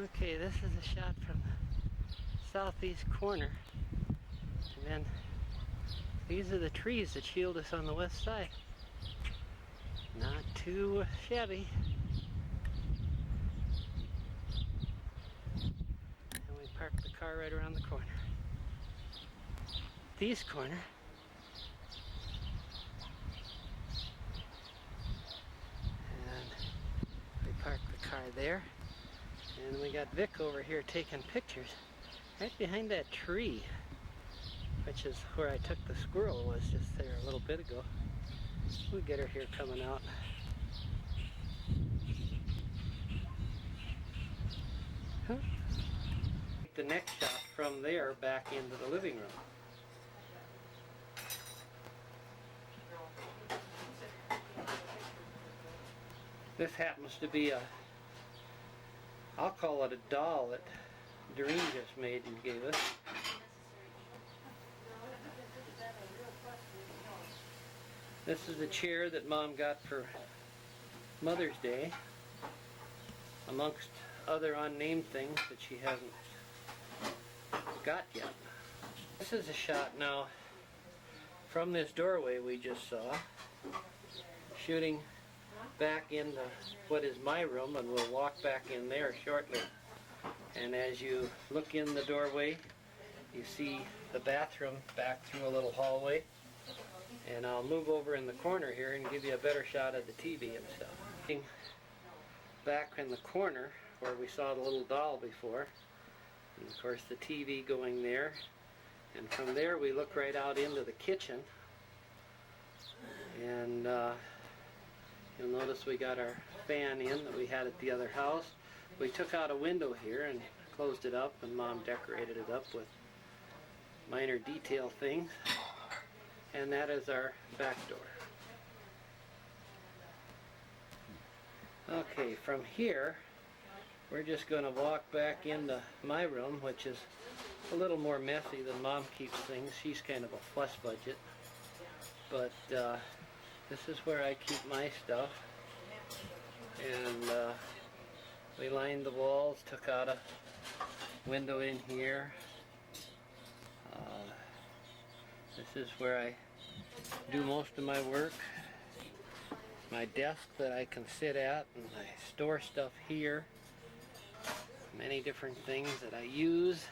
Okay, this is a shot from the southeast corner. And then these are the trees that shield us on the west side. Not too shabby. And we parked the car right around the corner. East corner. And we parked the car there. And we got Vic over here taking pictures right behind that tree, which is where I took the squirrel, was just there a little bit ago. We'll get her here coming out. Huh? The next shot from there back into the living room. This happens to be I'll call it a doll that Doreen just made and gave us. This is a chair that Mom got for Mother's Day, amongst other unnamed things that she hasn't got yet. This is a shot now from this doorway we just saw, shooting back into what is my room, and we'll walk back in there shortly. And as you look in the doorway, you see the bathroom back through a little hallway. And I'll move over in the corner here and give you a better shot of the TV and stuff. Back in the corner where we saw the little doll before, and of course the TV going there. And from there we look right out into the kitchen, and you'll notice we got our fan in that we had at the other house. We took out a window here and closed it up, and Mom decorated it up with minor detail things. And that is our back door. Okay, from here we're just going to walk back into my room, which is a little more messy than Mom keeps things. She's kind of a fuss budget. But this is where I keep my stuff. And we lined the walls, took out a window in here. This is where I do most of my work. My desk that I can sit at, and I store stuff here. Many different things that I use.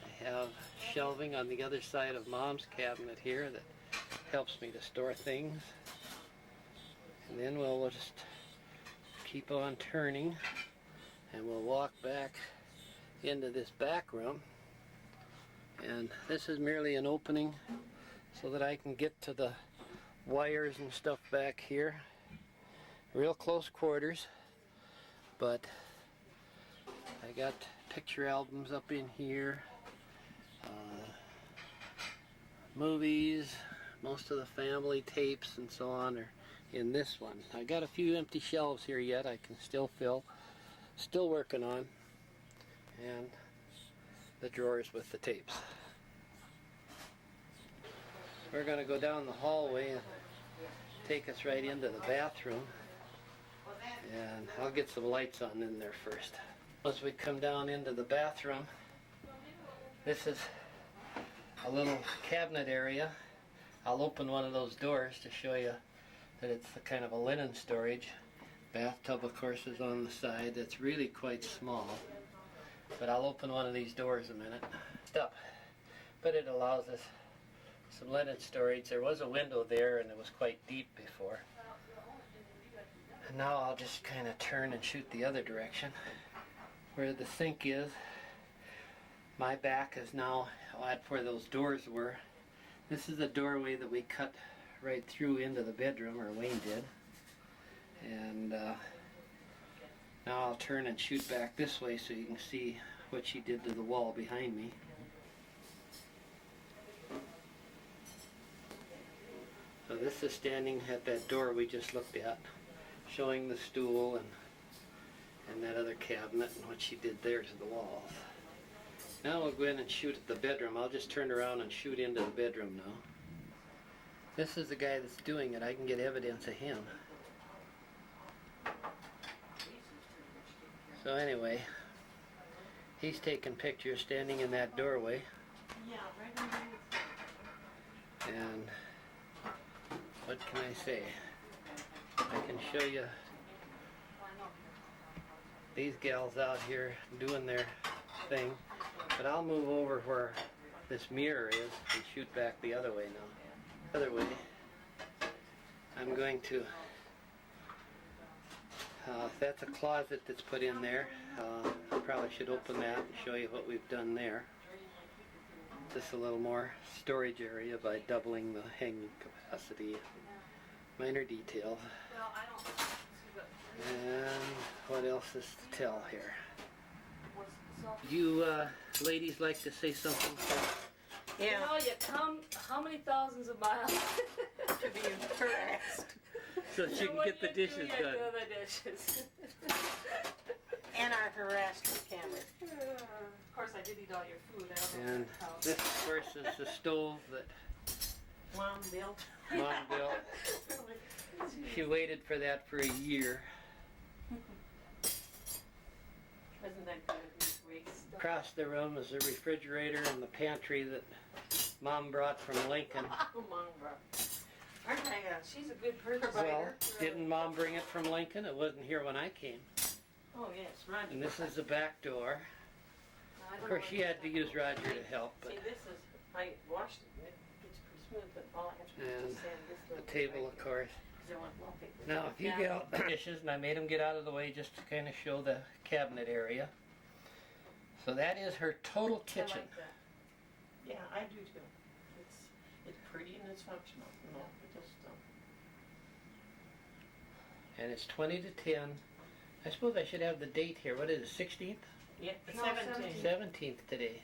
I have shelving on the other side of Mom's cabinet here that helps me to store things. And then we'll just keep on turning, and we'll walk back into this back room. And this is merely an opening so that I can get to the wires and stuff back here. Real close quarters, but I got picture albums up in here, movies, most of the family tapes and so on are in this one. I got a few empty shelves here yet I can still fill, still working on, and the drawers with the tapes. We're going to go down the hallway and take us right into the bathroom, and I'll get some lights on in there first. As we come down into the bathroom, this is a little cabinet area. I'll open one of those doors to show you that it's a kind of a linen storage. Bathtub, of course, is on the side. It's really quite small, but I'll open one of these doors a minute. Stop. But it allows us some linen storage. There was a window there, and it was quite deep before. And now I'll just kind of turn and shoot the other direction. Where the sink is, my back is now at where those doors were. This is the doorway that we cut right through into the bedroom, or Wayne did. And now I'll turn and shoot back this way so you can see what she did to the wall behind me. So this is standing at that door we just looked at, showing the stool and that other cabinet and what she did there to the walls. Now we'll go in and shoot at the bedroom. I'll just turn around and shoot into the bedroom now. This is the guy that's doing it. I can get evidence of him. So anyway, He's taking pictures standing in that doorway. And what can I say? I can show you these gals out here doing their thing, but I'll move over where this mirror is and shoot back the other way now. Other way. I'm going to, that's a closet that's put in there. I probably should open that and show you what we've done there. Just a little more storage area by doubling the hanging capacity. Minor detail. And what else is to tell here? You ladies like to say something? Yeah. You know, you come how many thousands of miles To be harassed. So that you can get the dishes done. Do the dishes. And I harassed with cameras. Of course, I did eat all your food. I don't know And how. this, of course, is the stove that Mom built. Mom built. She waited for that for a year. Wasn't that good of me, Grace? Across the room is the refrigerator and the pantry that Mom brought from Lincoln. Oh, Mom, bro. Aren't I? She's a good person. Well, didn't Mom bring it from Lincoln? It wasn't here when I came. Oh, yes, Roger. And this is the back door. I Of don't course, know she what had to use Roger to help, but See, this is, I washed it. It's pretty smooth, but all I have to do And is sand this the little table, right of course. here, 'cause I want wallpaper. Now, if you get out the dishes, and I made them get out of the way just to kind of show the cabinet area. So that is her total kitchen. I like that. Yeah, I do too. It's pretty and it's functional. You know, it just, And it's 20 to 10. I suppose I should have the date here. What is it, 16th? yeah, the No, 17th. 17th today.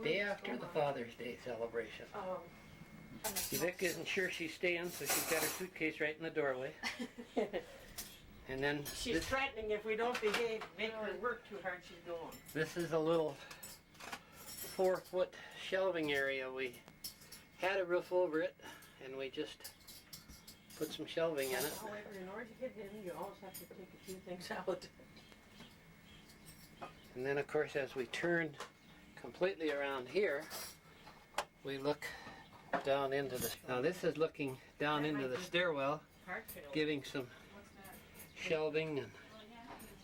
Day after the Father's Day celebration. Vic isn't sure she's staying, so she's got her suitcase right in the doorway. And then She's this, threatening if we don't behave, make her work too hard, she's going. this is a little 4-foot shelving area. We had a roof over it, and we just put some shelving in it. However, in order to get in, you always have to take a few things out. And then, of course, as we turn completely around here, we look down into the... Now, this is looking down into the stairwell, giving some shelving and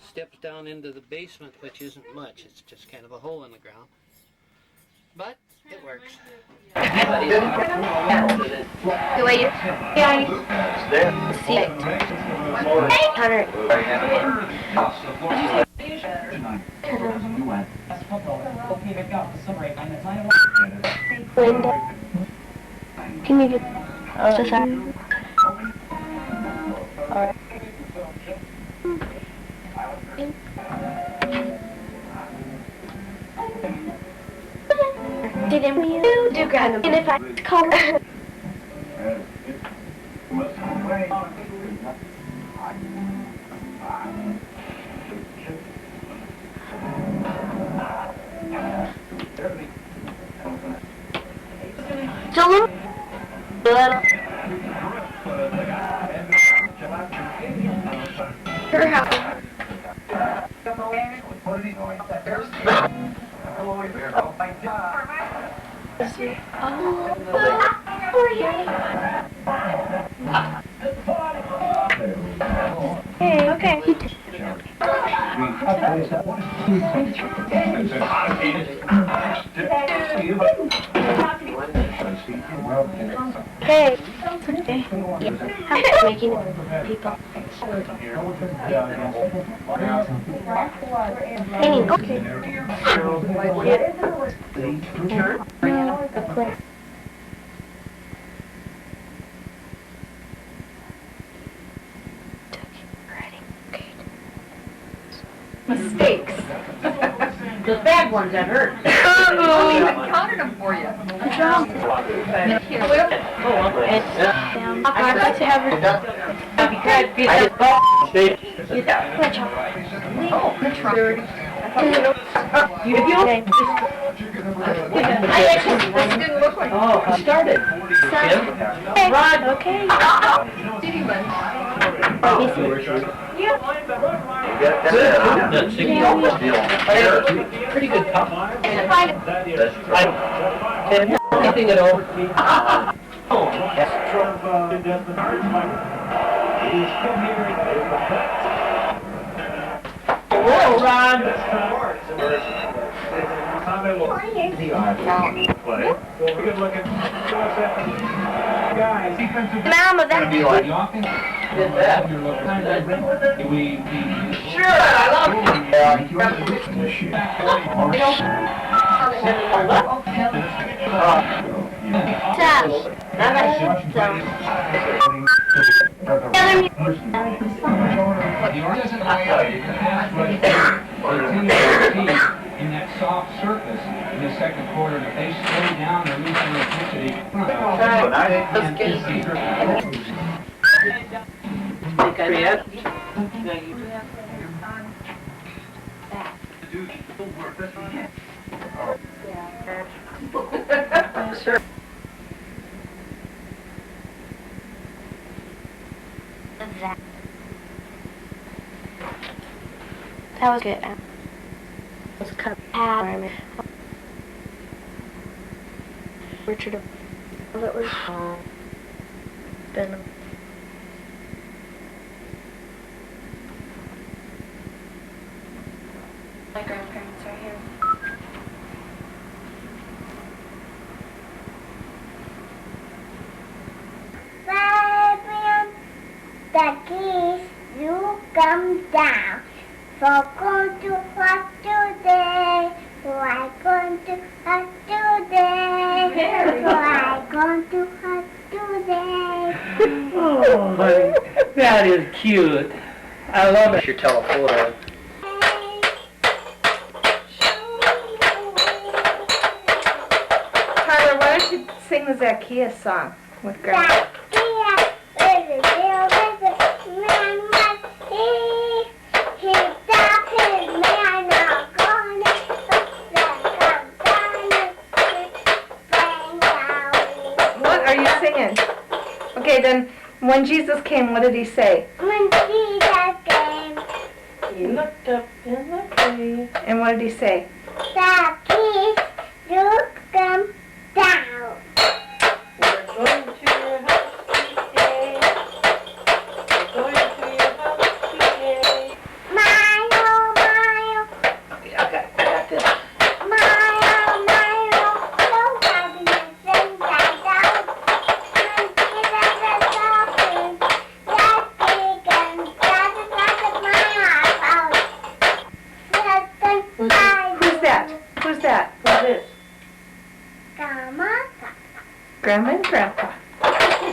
steps down into the basement, which isn't much. It's just kind of a hole in the ground. But it works. The way you see it. 800. Linda. Can you get just alright. Didn't you do grab him? And if I call her. Tell him. Her house. Hey, okay. Hey. Making people. Okay. Mistakes. The bad ones that hurt. Uh-oh. I counted them for you. I'd like to have her. Because Oh, This didn't look like. Oh, who started? Rod. Okay. Pretty good pop. Anything at all? Whoa, Ron! Mama, that's Did that. Sure, I love in that soft surface in the second quarter, and if they slow down or lose their intensity, That was good. Was cut Richard. That was been. My grandparents are here. Fabian, the keys, you come down. For going to hot today. Why going to hot today? Why going to hot today? Oh, honey, that is cute. I love it. Your telephoto. Tyler, why don't you sing the Zacchaeus song with Grandpa? What are you singing? Okay, then, when Jesus came, what did he say? When Jesus came, He looked up in the tree. And what did he say? the keys, you come down. We're going to your house today. We're going to your house today. Mile, mile, Okay, I got this. mile, mile. Nobody is saying that down. When Jesus is talking, that big and that is my house. Who's that? Who's that? Who's this? Grandma, Grandma and Grandpa.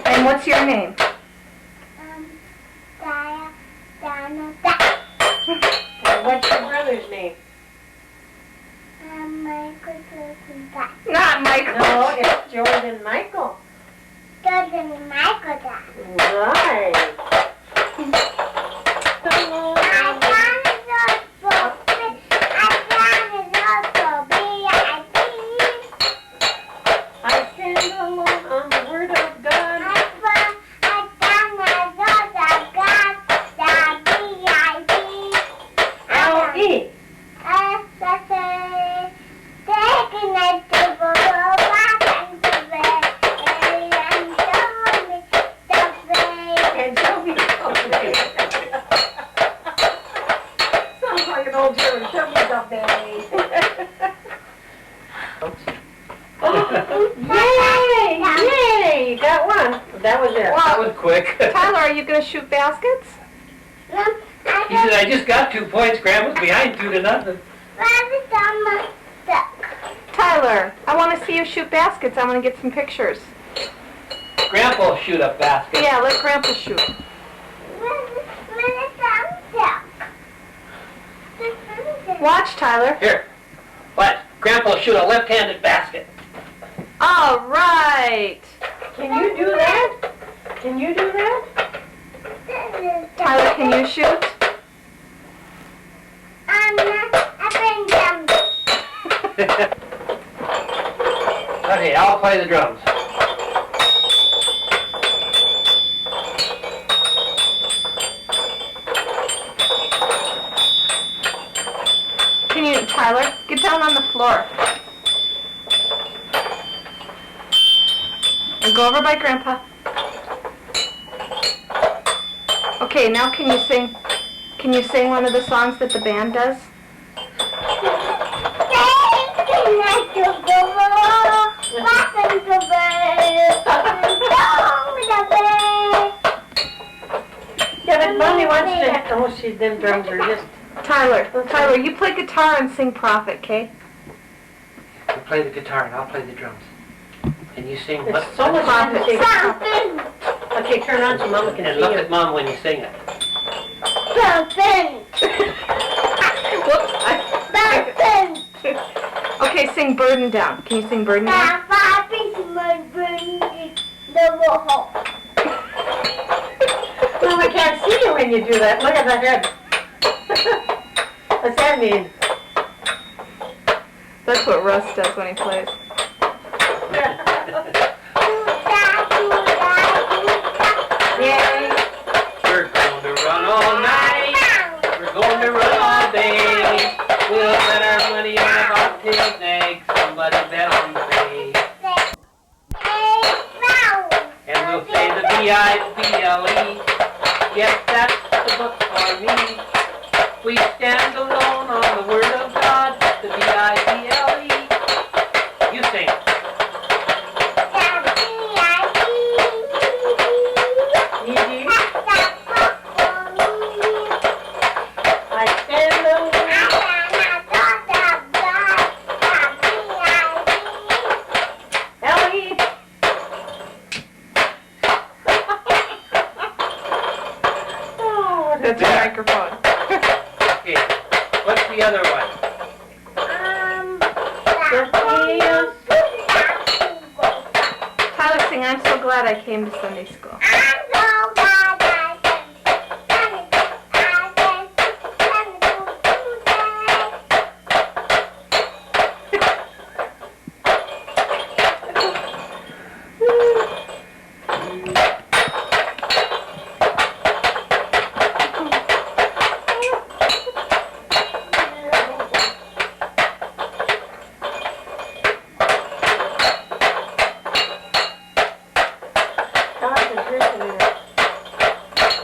And what's your name? Dana, And what's your brother's name? Michael Jordan, Not Michael. No, it's Jordan Michael. Jordan Michael. Right. Hello. I found it also VIP. I stand alone on the word of God. I found L.E. And show me something. Sounds like an old German. Show me something. Yay! Yay! You got one. That was it. That was quick. Tyler, are you going to shoot baskets? He said, I just got 2 points. Grandma's behind 2-0. Tyler, I want to see you shoot baskets. I want to get some pictures. Grandpa will shoot a basket. Yeah, let Grandpa shoot. Watch, Tyler. Here. What? Grandpa will shoot a left-handed basket. All right. Can you do that? Can you do that? Tyler, can you shoot? I'm not Okay, I'll play the drums. Can you, Tyler, get down on the floor. And go over by Grandpa. Okay, now can you sing one of the songs that the band does? Yeah, but Mommy wants to. Oh, she, them drums are just. Tyler, you play guitar and sing Prophet, okay? You play the guitar and I'll play the drums. And you sing There's so much Prophet. music. Okay, turn on so Mama can and see look you. at Mom when you sing it. Whoops. Okay, sing Burden Down. Can you sing Burden Down? Mama can't see you when you do that. Look at the head. What's that mean? That's what Russ does when he plays. Yay. We're going to run all night. We're going to run all day. We'll bet our money on a bobtail nag. Somebody bet on the bay. And we'll say the B-I-B-L-E. Yes, that's the book for me. We stand alone on the word of God. The B-I-B-L-E. You sing. I stand alone. Ellie. Oh, That's a microphone. Okay. What's the other one? Tyler, sing I'm So Glad I Came to Sunday School.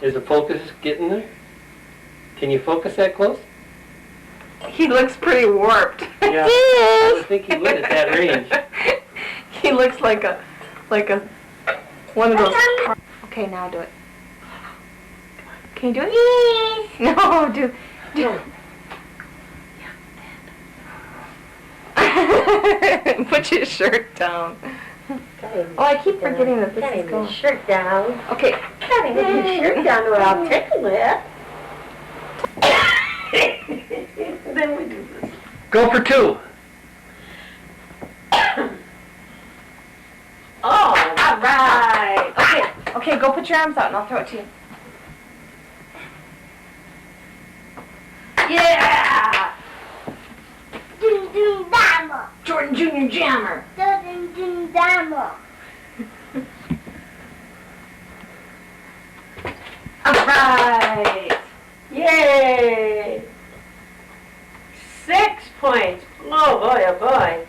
Is the focus getting there? Can you focus that close? He looks pretty warped. Yeah, I would think he would at that range. He looks like a one of those. Okay, now do it. Can you do it? No, do. Put your shirt down. Oh, I keep forgetting that this is going. Shirt down. Okay. Can't even put your shirt down or I'll tickle it. Then we do this. Go for two. Oh, all right. Okay, go put your arms out and I'll throw it to you. Yeah! Jordan Jr. Jammer. All right. Yay! 6 points. Oh boy, oh boy.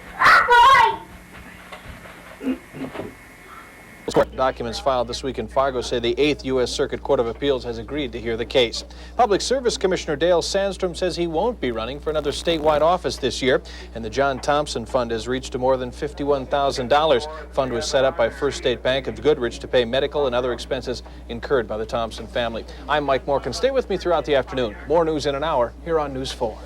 Documents filed this week in Fargo say the 8th U.S. Circuit Court of Appeals has agreed to hear the case. Public Service Commissioner Dale Sandstrom says he won't be running for another statewide office this year, and the John Thompson Fund has reached more than $51,000. Fund was set up by First State Bank of Goodrich to pay medical and other expenses incurred by the Thompson family. I'm Mike Morgan. Stay with me throughout the afternoon. More news in an hour here on News 4.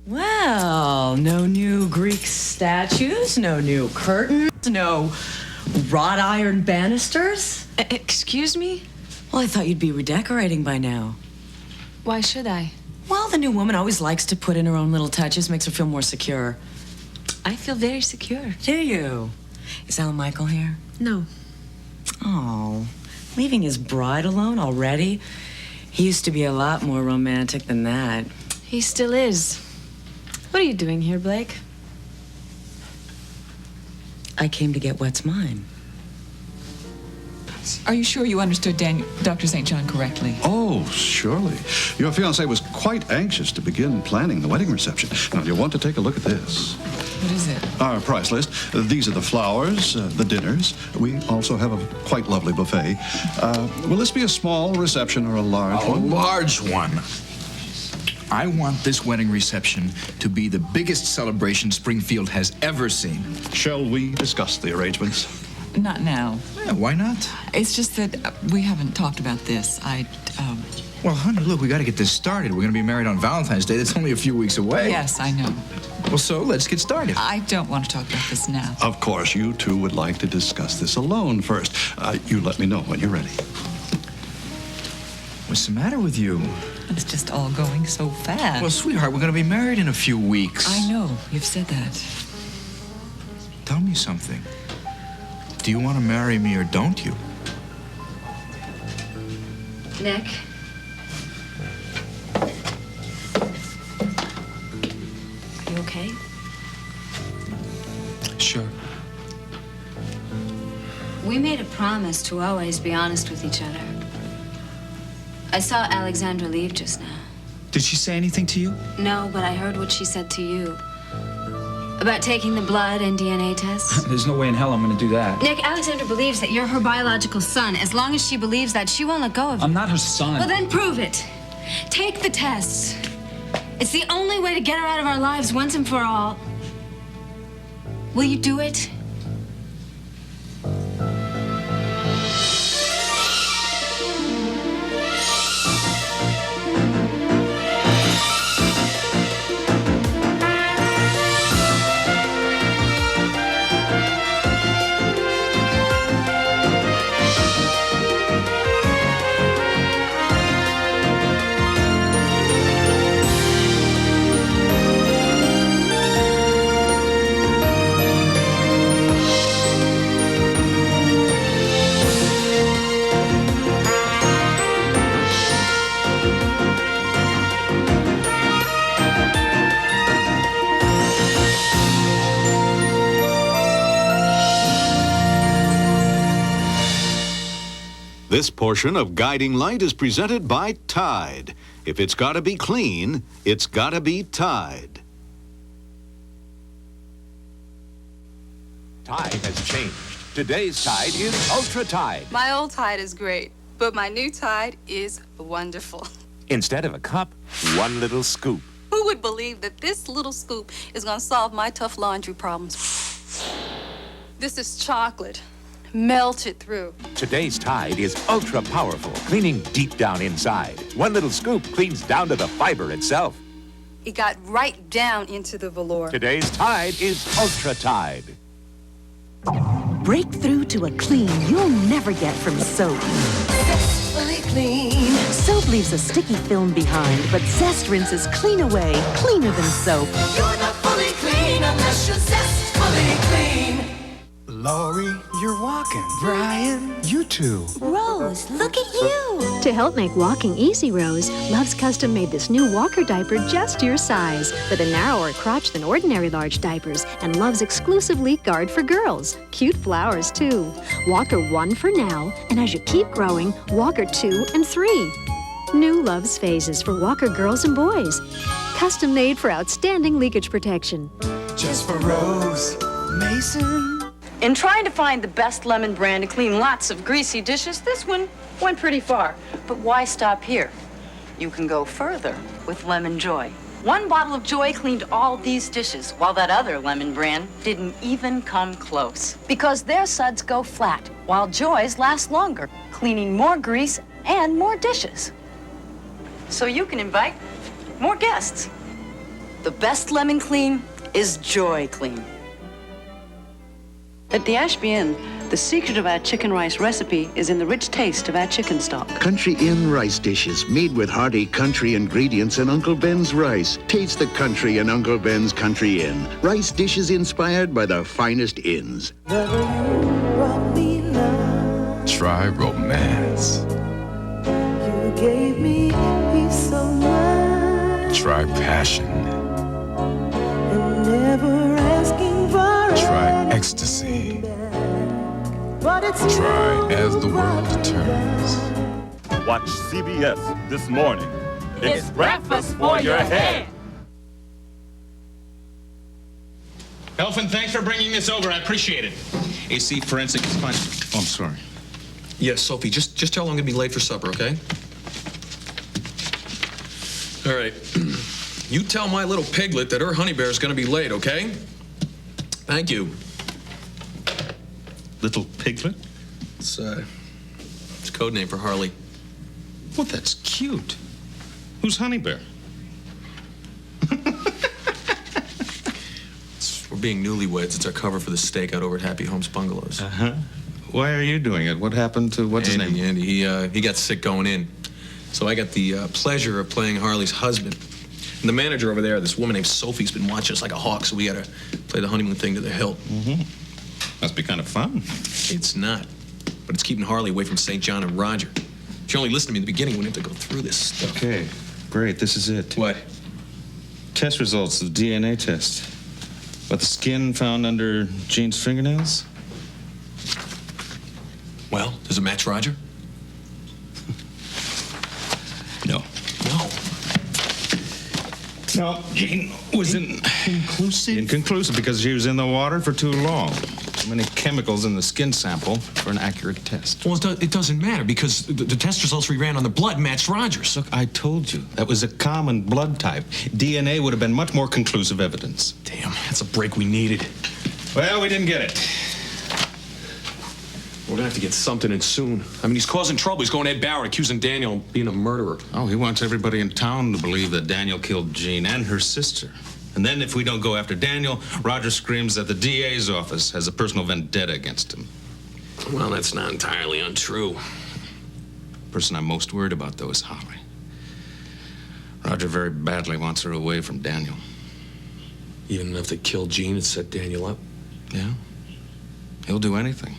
Well, no new Greek statues, no new curtains, no wrought iron banisters? Excuse me? Well, I thought you'd be redecorating by now. Why should I? Well, the new woman always likes to put in her own little touches, makes her feel more secure. I feel very secure. Do you? Is Alan Michael here? No. Oh, leaving his bride alone already? He used to be a lot more romantic than that. He still is. What are you doing here, Blake? I came to get what's mine. Are you sure you understood Dr. St. John correctly? Oh, surely. Your fiancé was quite anxious to begin planning the wedding reception. Now, you'll want to take a look at this. What is it? Our price list. These are the flowers, the dinners. We also have a quite lovely buffet. Will this be a small reception or a large one? A large one. I want this wedding reception to be the biggest celebration Springfield has ever seen. Shall we discuss the arrangements? Not now. Yeah, why not? It's just that we haven't talked about this. Well, honey, look, we got to get this started. We're going to be married on Valentine's Day. That's only a few weeks away. Yes, I know. Well, so let's get started. I don't want to talk about this now. Of course, you two would like to discuss this alone first. You let me know when you're ready. What's the matter with you? It's just all going so fast. Well, sweetheart, we're going to be married in a few weeks. I know. You've said that. Tell me something. Do you want to marry me or don't you? Nick? Are you okay? Sure. We made a promise to always be honest with each other. I saw Alexandra leave just now. Did she say anything to you? No, but I heard what she said to you. About taking the blood and DNA tests. There's no way in hell I'm going to do that. Nick, Alexandra believes that you're her biological son. As long as she believes that, she won't let go of you. I'm not her son. Well, then prove it. Take the tests. It's the only way to get her out of our lives once and for all. Will you do it? This portion of Guiding Light is presented by Tide. If it's gotta be clean, it's gotta be Tide. Tide has changed. Today's Tide is Ultra Tide. My old Tide is great, but my new Tide is wonderful. Instead of a cup, one little scoop. Who would believe that this little scoop is gonna solve my tough laundry problems? This is chocolate, melted through. Today's Tide is ultra powerful, cleaning deep down inside. One little scoop cleans down to the fiber itself. It got right down into the velour. Today's Tide is Ultra Tide. Break through to a clean you'll never get from soap. Zestfully clean. Soap leaves a sticky film behind, but Zest rinses clean away, cleaner than soap. You're not fully clean unless you're zestfully clean. Laurie, you're walking. Brian, you too. Rose, look at you. To help make walking easy, Rose, Love's Custom made this new walker diaper just your size, with a narrower crotch than ordinary large diapers, and Love's exclusive leak guard for girls. Cute flowers, too. Walker 1 for now, and as you keep growing, Walker 2 and 3. New Love's phases for Walker girls and boys. Custom made for outstanding leakage protection. Just for Rose. Mason. In trying to find the best lemon brand to clean lots of greasy dishes, this one went pretty far. But why stop here? You can go further with Lemon Joy. One bottle of Joy cleaned all these dishes, while that other lemon brand didn't even come close. Because their suds go flat, while Joy's last longer, cleaning more grease and more dishes. So you can invite more guests. The best lemon clean is Joy Clean. At the Ashby Inn, the secret of our chicken rice recipe is in the rich taste of our chicken stock. Country Inn rice dishes made with hearty country ingredients in Uncle Ben's rice. Taste the country in Uncle Ben's Country Inn. Rice dishes inspired by the finest inns. Try romance. You gave me peace of mind. Try passion. And never asking for Try ecstasy. but it's Try as the world turns. Watch CBS this morning. It's breakfast for your head. Elfin, thanks for bringing this over. I appreciate it. AC Forensic is fine. Oh, I'm sorry. Yes, Sophie, just tell I'm going to be late for supper, okay? All right. You tell my little piglet that her honey bear is going to be late, okay? Thank you. Little piglet? It's code name for Harley. Well, that's cute. Who's Honey Bear? We're being newlyweds. It's our cover for the stakeout over at Happy Homes Bungalows. Uh-huh. Why are you doing it? What happened to, what's his name? Andy, he got sick going in. So I got the pleasure of playing Harley's husband. And the manager over there, this woman named Sophie's been watching us like a hawk, so we got to play the honeymoon thing to the hilt. Mm-hmm. Must be kind of fun. It's not. But it's keeping Harley away from St. John and Roger. If you only listened to me in the beginning, we wouldn't have to go through this stuff. Okay, great. This is it. What? Test results of DNA test. About the skin found under Jean's fingernails? Well, does it match Roger? No. No, Jean was inconclusive? Inconclusive because she was in the water for too long. Too many chemicals in the skin sample for an accurate test. Well, it doesn't matter because the test results we ran on the blood matched Roger's. Look, I told you, that was a common blood type. DNA would have been much more conclusive evidence. Damn, that's a break we needed. Well, we didn't get it. We're gonna have to get something in soon. I mean, he's causing trouble. He's going Ed Bauer, accusing Daniel of being a murderer. Oh, he wants everybody in town to believe that Daniel killed Jean and her sister. And then if we don't go after Daniel, Roger screams that the DA's office has a personal vendetta against him. Well, that's not entirely untrue. The person I'm most worried about, though, is Holly. Roger very badly wants her away from Daniel. Even if they kill Jean and set Daniel up? Yeah. He'll do anything.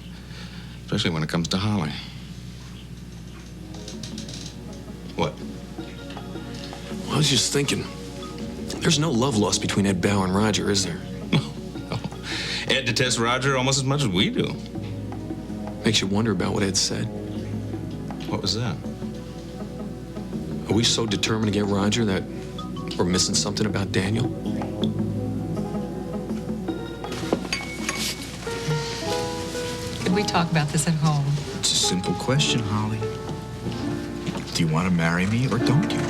Especially when it comes to Holly. What? Well, I was just thinking. There's no love lost between Ed Bauer and Roger, is there? No. Ed detests Roger almost as much as we do. Makes you wonder about what Ed said. What was that? Are we so determined to get Roger that we're missing something about Daniel? Could we talk about this at home? It's a simple question, Holly. Do you want to marry me or don't you?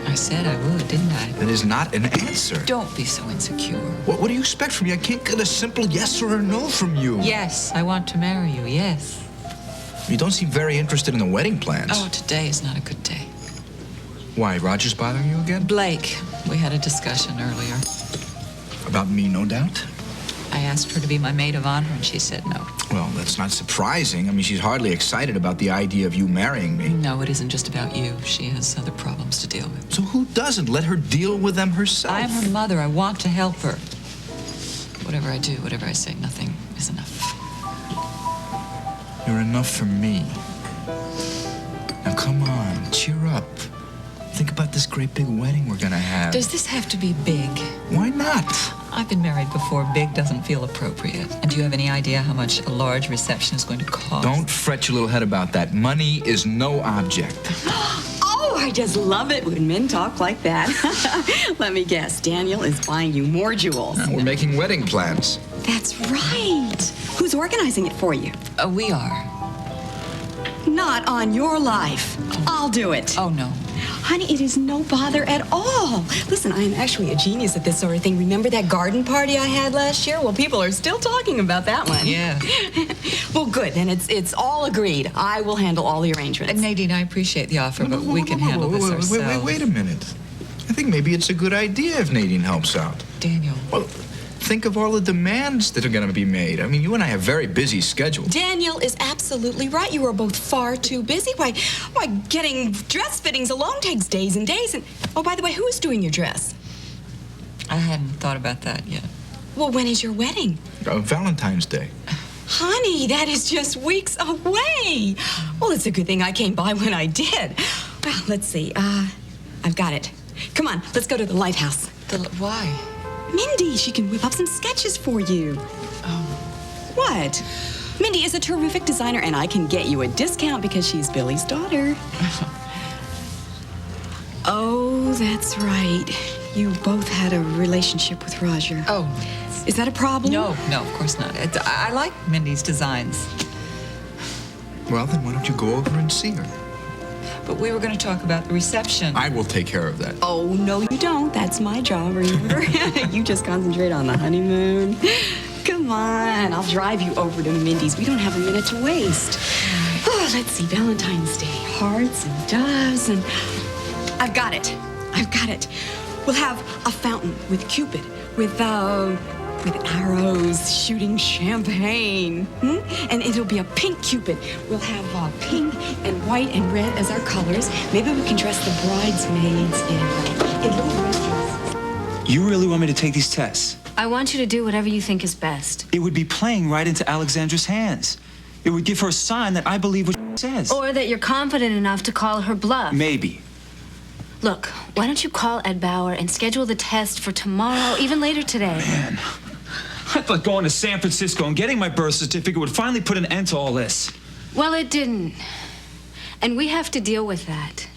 I said I would, didn't I? That is not an answer. Don't be so insecure. What do you expect from me? I can't get a simple yes or a no from you. Yes, I want to marry you, yes. You don't seem very interested in the wedding plans. Oh, today is not a good day. Why, Roger's bothering you again? Blake, we had a discussion earlier. About me, no doubt? I asked her to be my maid of honor, and she said no. Well, that's not surprising. I mean, she's hardly excited about the idea of you marrying me. No, it isn't just about you. She has other problems to deal with. So who doesn't? Let her deal with them herself. I am her mother. I want to help her. Whatever I do, whatever I say, nothing is enough. You're enough for me. Now, come on, cheer up. Think about this great big wedding we're gonna have. Does this have to be big? Why not? I've been married before. Big doesn't feel appropriate. And do you have any idea how much a large reception is going to cost? Don't fret your little head about that. Money is no object. Oh, I just love it when men talk like that. Let me guess, Daniel is buying you more jewels. We're making wedding plans. That's right. Who's organizing it for you? We are. Not on your life. I'll do it. Oh, no. Honey, it is no bother at all. Listen, I am actually a genius at this sort of thing. Remember that garden party I had last year? Well, people are still talking about that one. Yeah. Well, good. Then it's all agreed. I will handle all the arrangements. Nadine, I appreciate the offer, but we can handle this ourselves. Wait a minute. I think maybe it's a good idea if Nadine helps out. Daniel. Well, think of all the demands that are going to be made. I mean, you and I have very busy schedules. Daniel is absolutely right. You are both far too busy. Why, getting dress fittings alone takes days and days. And oh, by the way, who is doing your dress? I hadn't thought about that yet. Well, when is your wedding? Valentine's Day. Honey, that is just weeks away. Well, it's a good thing I came by when I did. Well, let's see. I've got it. Come on, let's go to the lighthouse. Why? Mindy, she can whip up some sketches for you. Oh. What? Mindy is a terrific designer, and I can get you a discount because she's Billy's daughter. Oh, that's right. You both had a relationship with Roger. Oh. Is that a problem? No, of course not. I like Mindy's designs. Well, then why don't you go over and see her? But we were going to talk about the reception. I will take care of that. Oh, no, you don't. That's my job, remember? You just concentrate on the honeymoon. Come on, I'll drive you over to Mindy's. We don't have a minute to waste. Oh, let's see, Valentine's Day. Hearts and doves and... I've got it. We'll have a fountain with Cupid, with arrows shooting champagne. And it'll be a pink Cupid. We'll have pink and white and red as our colors. Maybe we can dress the bridesmaids in little red dresses. You really want me to take these tests? I want you to do whatever you think is best. It would be playing right into Alexandra's hands. It would give her a sign that I believe what she says. Or that you're confident enough to call her bluff. Maybe. Look, why don't you call Ed Bauer and schedule the test for tomorrow, even later today? Man, I thought going to San Francisco and getting my birth certificate would finally put an end to all this. Well, it didn't. And we have to deal with that.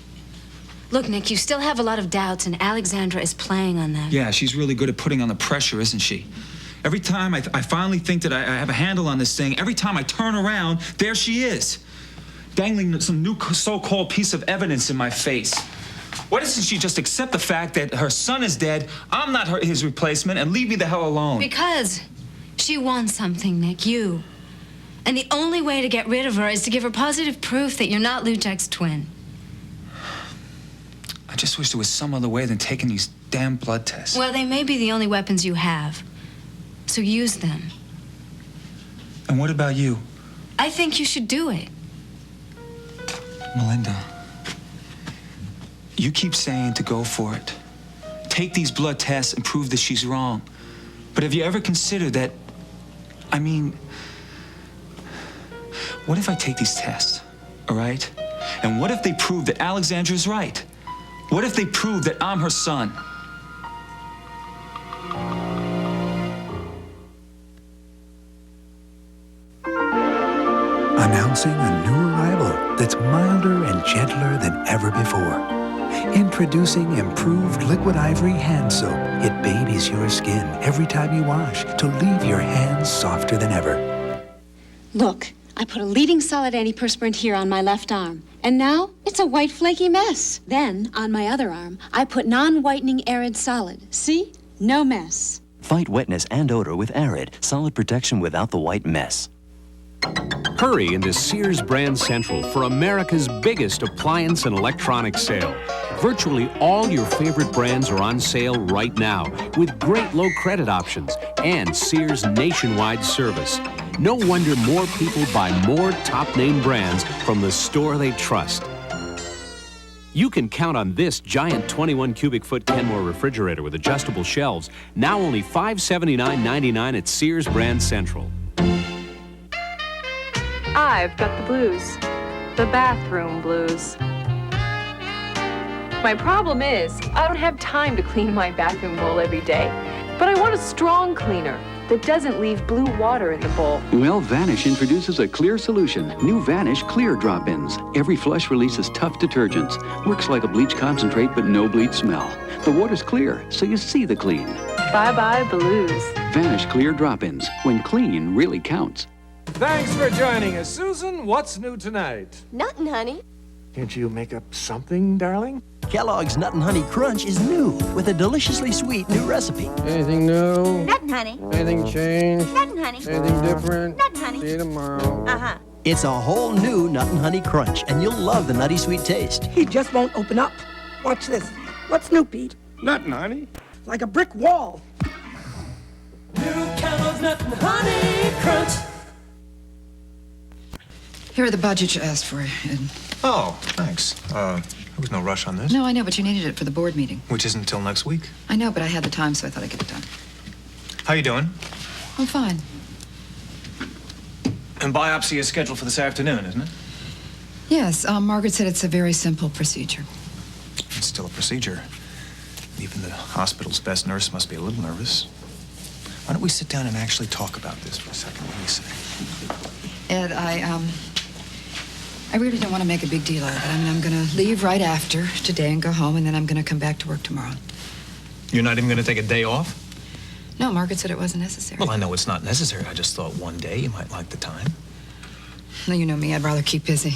Look, Nick, you still have a lot of doubts, and Alexandra is playing on them. Yeah, she's really good at putting on the pressure, isn't she? Every time I finally think that I have a handle on this thing, every time I turn around, there she is, dangling some new so-called piece of evidence in my face. Why doesn't she just accept the fact that her son is dead, I'm not his replacement, and leave me the hell alone? Because she wants something, Nick, you. And the only way to get rid of her is to give her positive proof that you're not Lou Jack's twin. I just wish there was some other way than taking these damn blood tests. Well, they may be the only weapons you have. So use them. And what about you? I think you should do it. Melinda, you keep saying to go for it. Take these blood tests and prove that she's wrong. But have you ever considered that, what if I take these tests, all right? And what if they prove that Alexandra's right? What if they prove that I'm her son? Announcing a new arrival that's milder and gentler than ever before. Introducing improved Liquid Ivory Hand Soap. It babies your skin every time you wash to leave your hands softer than ever. Look, I put a leading solid antiperspirant here on my left arm, and now it's a white flaky mess. Then, on my other arm, I put non-whitening Arid Solid. See? No mess. Fight wetness and odor with Arid, solid protection without the white mess. Hurry into Sears Brand Central for America's biggest appliance and electronics sale. Virtually all your favorite brands are on sale right now with great low credit options and Sears nationwide service. No wonder more people buy more top-name brands from the store they trust. You can count on this giant 21 cubic foot Kenmore refrigerator with adjustable shelves, now only $579.99 at Sears Brand Central. I've got the blues. The bathroom blues. My problem is, I don't have time to clean my bathroom bowl every day. But I want a strong cleaner that doesn't leave blue water in the bowl. Well, Vanish introduces a clear solution. New Vanish Clear Drop-Ins. Every flush releases tough detergents. Works like a bleach concentrate, but no bleach smell. The water's clear, so you see the clean. Bye-bye blues. Vanish Clear Drop-Ins. When clean really counts. Thanks for joining us, Susan. What's new tonight? Nothing, honey. Can't you make up something, darling? Kellogg's Nut and Honey Crunch is new with a deliciously sweet new recipe. Anything new? Nothing, honey. Anything changed? Nothing, honey. Anything different? Nothing, honey. See you tomorrow. Uh-huh. It's a whole new Nut and Honey Crunch, and you'll love the nutty sweet taste. He just won't open up. Watch this. What's new, Pete? Nothing, honey. Like a brick wall. New Kellogg's Nut and Honey Crunch. Here are the budgets you asked for, Ed. Oh, thanks. There was no rush on this. No, I know, but you needed it for the board meeting. Which isn't until next week. I know, but I had the time, so I thought I'd get it done. How you doing? I'm fine. And biopsy is scheduled for this afternoon, isn't it? Yes, Margaret said it's a very simple procedure. It's still a procedure. Even the hospital's best nurse must be a little nervous. Why don't we sit down and actually talk about this for a second? What do you say? Ed, I really don't want to make a big deal out of it. I mean, I'm going to leave right after today and go home, and then I'm going to come back to work tomorrow. You're not even going to take a day off? No, Margaret said it wasn't necessary. Well, I know it's not necessary. I just thought one day you might like the time. No, you know me. I'd rather keep busy.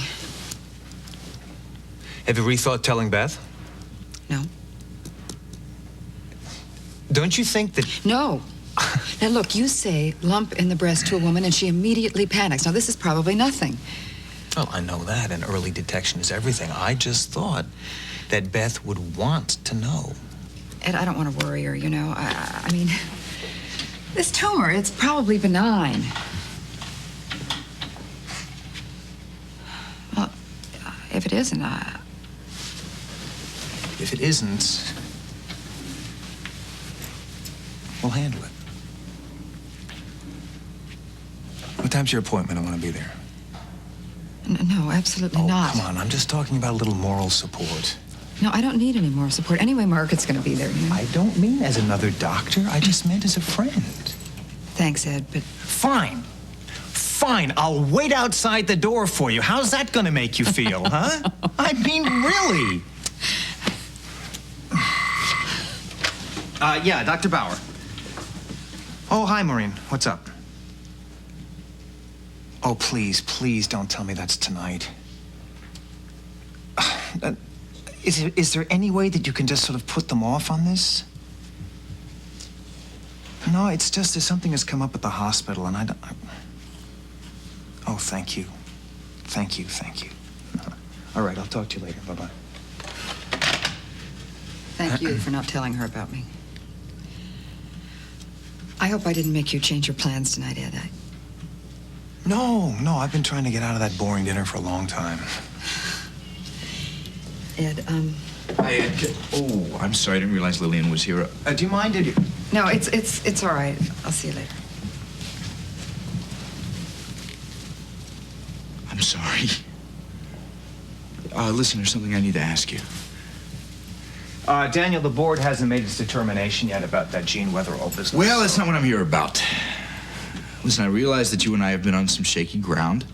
Have you rethought telling Beth? No. Don't you think that... No. Now, look, you say lump in the breast to a woman, and she immediately panics. Now, this is probably nothing. Well, I know that, and early detection is everything. I just thought that Beth would want to know. Ed, I don't want to worry her, you know. I mean, this tumor, it's probably benign. Well, if it isn't, If it isn't, we'll handle it. What time's your appointment? I want to be there. No, absolutely not. Come on, I'm just talking about a little moral support. No, I don't need any more support. Anyway, Margaret's going to be there, you know? I don't mean as another doctor. I just meant as a friend. Thanks, Ed, but... Fine. Fine, I'll wait outside the door for you. How's that going to make you feel, huh? I mean, really. Yeah, Dr. Bauer. Oh, hi, Maureen. What's up? Oh, please don't tell me that's tonight. Is there any way that you can just sort of put them off on this? No, it's just there's something that's come up at the hospital, and I don't... Oh, thank you. Thank you. All right, I'll talk to you later. Bye-bye. Thank you for not telling her about me. I hope I didn't make you change your plans tonight, Ed. No, I've been trying to get out of that boring dinner for a long time. Ed, Hi, Ed. Oh, I'm sorry. I didn't realize Lillian was here. Do you mind? No, it's all right. I'll see you later. I'm sorry. Listen, there's something I need to ask you. Daniel, the board hasn't made its determination yet about that Gene Weatherall business. Well, that's not what I'm here about. Listen, I realize that you and I have been on some shaky ground,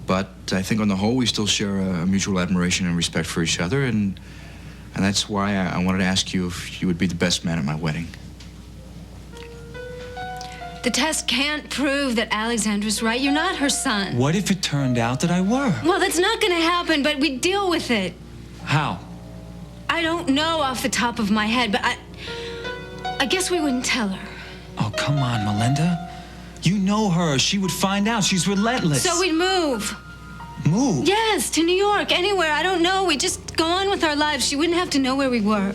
but I think on the whole we still share a mutual admiration and respect for each other, and that's why I wanted to ask you if you would be the best man at my wedding. The test can't prove that Alexandra's right. You're not her son. What if it turned out that I were? Well, that's not going to happen, but we deal with it. How? I don't know off the top of my head, but I guess we wouldn't tell her. Oh, come on, Melinda. You know her. She would find out. She's relentless. So we'd move. Move? Yes, to New York, anywhere. I don't know. We'd just go on with our lives. She wouldn't have to know where we were.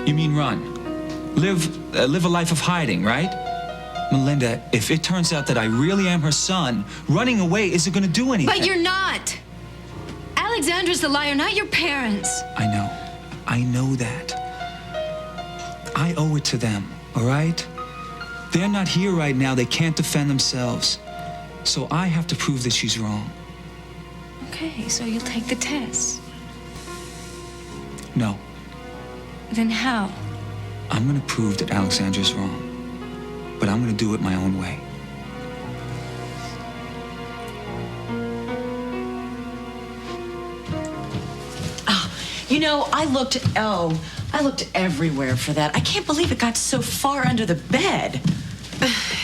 You mean run? Live a life of hiding, right? Melinda, if it turns out that I really am her son, running away isn't going to do anything. But you're not. Alexandra's the liar, not your parents. I know that. I owe it to them, all right? They're not here right now. They can't defend themselves. So I have to prove that she's wrong. Okay, so you'll take the test. No. Then how? I'm going to prove that Alexandra's wrong. But I'm going to do it my own way. You know, I looked everywhere for that. I can't believe it got so far under the bed.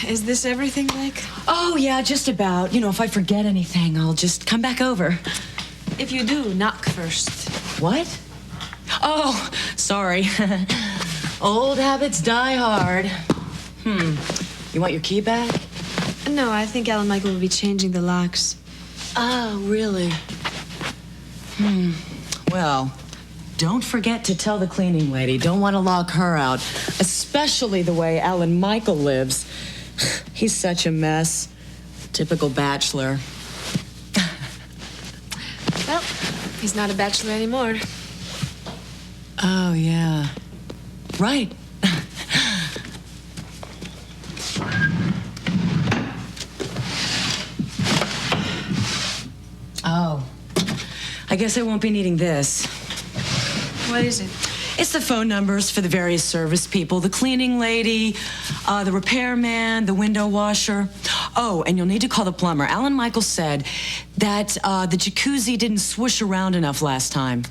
Is this everything, like? Oh, yeah, just about. You know, if I forget anything, I'll just come back over. If you do, knock first. What? Oh, sorry. Old habits die hard. You want your key back? No, I think Alan Michael will be changing the locks. Oh, really? Well, don't forget to tell the cleaning lady. Don't want to lock her out, especially the way Alan Michael lives. He's such a mess. Typical bachelor. Well, he's not a bachelor anymore. Oh, yeah. Right. Oh. I guess I won't be needing this. What is it? It's the phone numbers for the various service people. The cleaning lady, the repairman, the window washer. Oh, and you'll need to call the plumber. Alan Michael said that the jacuzzi didn't swoosh around enough last time.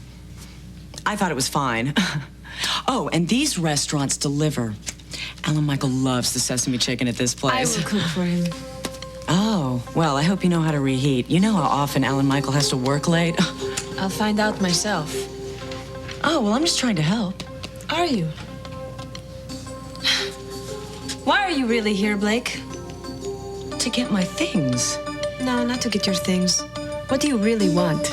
I thought it was fine. Oh, and these restaurants deliver. Alan Michael loves the sesame chicken at this place. I will cook for him. Oh, well, I hope you know how to reheat. You know how often Alan Michael has to work late? I'll find out myself. Oh, well, I'm just trying to help. Are you? Why are you really here, Blake? To get my things. No, not to get your things. What do you really want?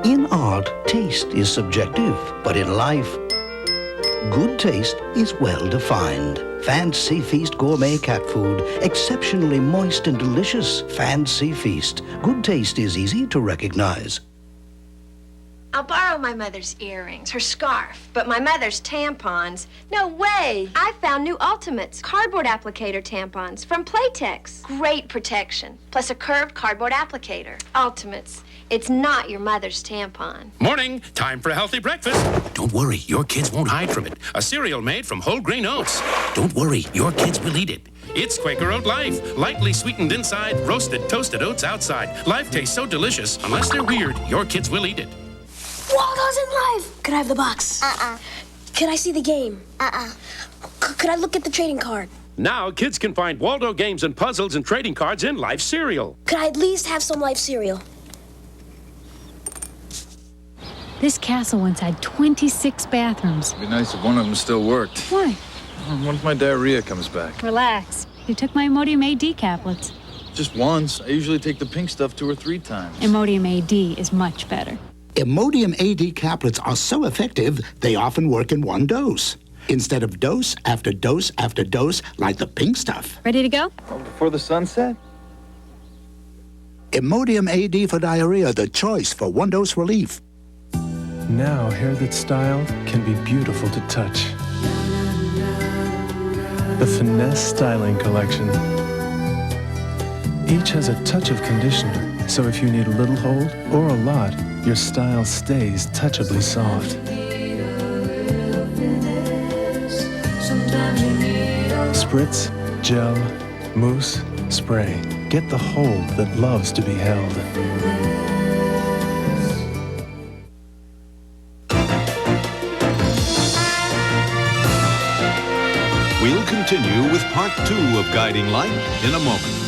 In art, taste is subjective, but in life, good taste is well defined. Fancy Feast gourmet cat food, exceptionally moist and delicious. Fancy Feast. Good taste is easy to recognize. I'll borrow my mother's earrings, her scarf, but my mother's tampons. No way! I found new Ultimates, cardboard applicator tampons from Playtex. Great protection, plus a curved cardboard applicator. Ultimates. It's not your mother's tampon. Morning. Time for a healthy breakfast. Don't worry, your kids won't hide from it. A cereal made from whole grain oats. Don't worry, your kids will eat it. It's Quaker Oat Life. Lightly sweetened inside, roasted, toasted oats outside. Life tastes so delicious. Unless they're weird, your kids will eat it. Waldo's in life! Could I have the box? Could I see the game? Could I look at the trading card? Now, kids can find Waldo games and puzzles and trading cards in Life cereal. Could I at least have some Life cereal? This castle once had 26 bathrooms. It'd be nice if one of them still worked. Why? What if my diarrhea comes back? Relax. You took my Imodium AD caplets. Just once. I usually take the pink stuff 2 or 3 times. Imodium AD is much better. Imodium AD caplets are so effective, they often work in one dose. Instead of dose after dose after dose, like the pink stuff. Ready to go? Before the sunset? Imodium AD for diarrhea, the choice for one-dose relief. Now, hair that's styled can be beautiful to touch. The Finesse Styling Collection. Each has a touch of conditioner, so if you need a little hold or a lot, your style stays touchably soft. Spritz, gel, mousse, spray. Get the hold that loves to be held. We'll continue with part 2 of Guiding Light in a moment.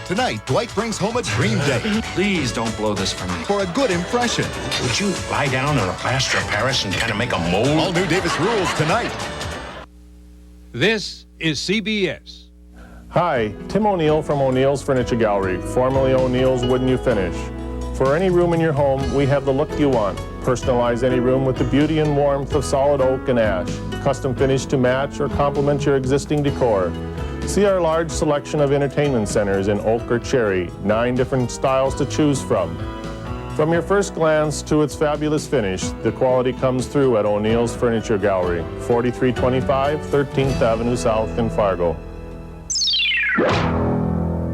Tonight, Dwight brings home a dream date. Please don't blow this for me. For a good impression. Would you lie down on a plaster of Paris and kind of make a mold? All new Davis Rules tonight. This is CBS. Hi, Tim O'Neill from O'Neill's Furniture Gallery, formerly O'Neill's Wouldn't You Finish. For any room in your home, we have the look you want. Personalize any room with the beauty and warmth of solid oak and ash. Custom finish to match or complement your existing decor. See our large selection of entertainment centers in oak or cherry, 9 different styles to choose from. From your first glance to its fabulous finish, the quality comes through at O'Neill's Furniture Gallery, 4325 13th Avenue South in Fargo.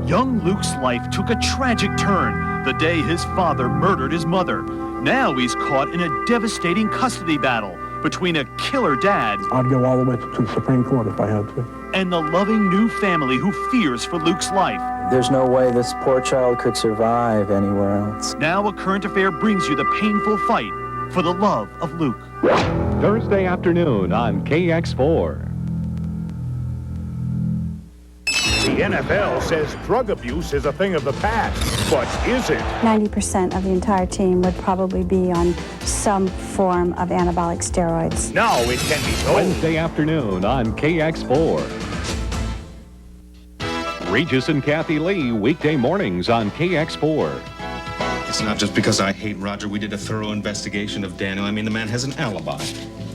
Young Luke's life took a tragic turn the day his father murdered his mother. Now he's caught in a devastating custody battle between a killer dad I'd go all the way to the Supreme Court if I had to. and the loving new family who fears for Luke's life. There's no way this poor child could survive anywhere else. Now A Current Affair brings you the painful fight for the love of Luke. Thursday afternoon on KX4. The NFL says drug abuse is a thing of the past, but is it? 90% of the entire team would probably be on some form of anabolic steroids. Now it can be told. Wednesday afternoon on KX4. Regis and Kathy Lee, weekday mornings on KX4. It's not just because I hate Roger. We did a thorough investigation of Daniel. I mean, the man has an alibi.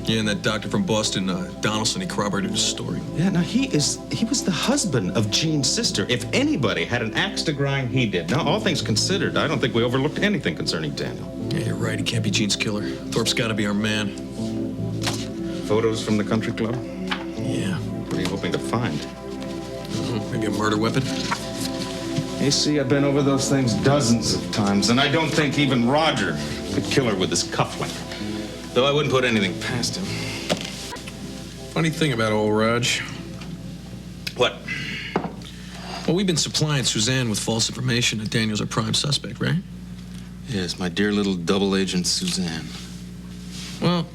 Yeah, and that doctor from Boston, Donaldson, he corroborated his story. Yeah, now he was the husband of Jean's sister. If anybody had an axe to grind, he did. Now, all things considered, I don't think we overlooked anything concerning Daniel. Yeah, you're right. He can't be Jean's killer. Thorpe's got to be our man. Photos from the country club? Yeah. What are you hoping to find? Maybe a murder weapon? You see, I've been over those things dozens of times, and I don't think even Roger could kill her with his cufflink. Though I wouldn't put anything past him. Funny thing about old Raj. What? Well, we've been supplying Suzanne with false information that Daniel's our prime suspect, right? Yes, my dear little double agent Suzanne. Well,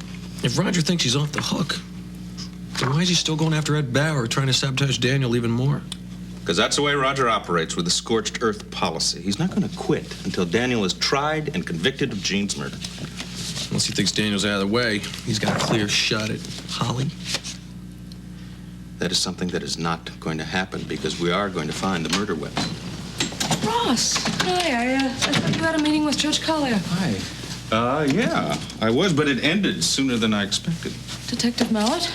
if Roger thinks he's off the hook, then why is he still going after Ed Bauer, trying to sabotage Daniel even more? Because that's the way Roger operates, with a scorched earth policy. He's not going to quit until Daniel is tried and convicted of Jean's murder. Once he thinks Daniel's out of the way, he's got a clear shot at Holly. That is something that is not going to happen, because we are going to find the murder weapon. Ross, hi. I thought you had a meeting with Judge Collier. Hi. Yeah, I was, but it ended sooner than I expected. Detective Mallet?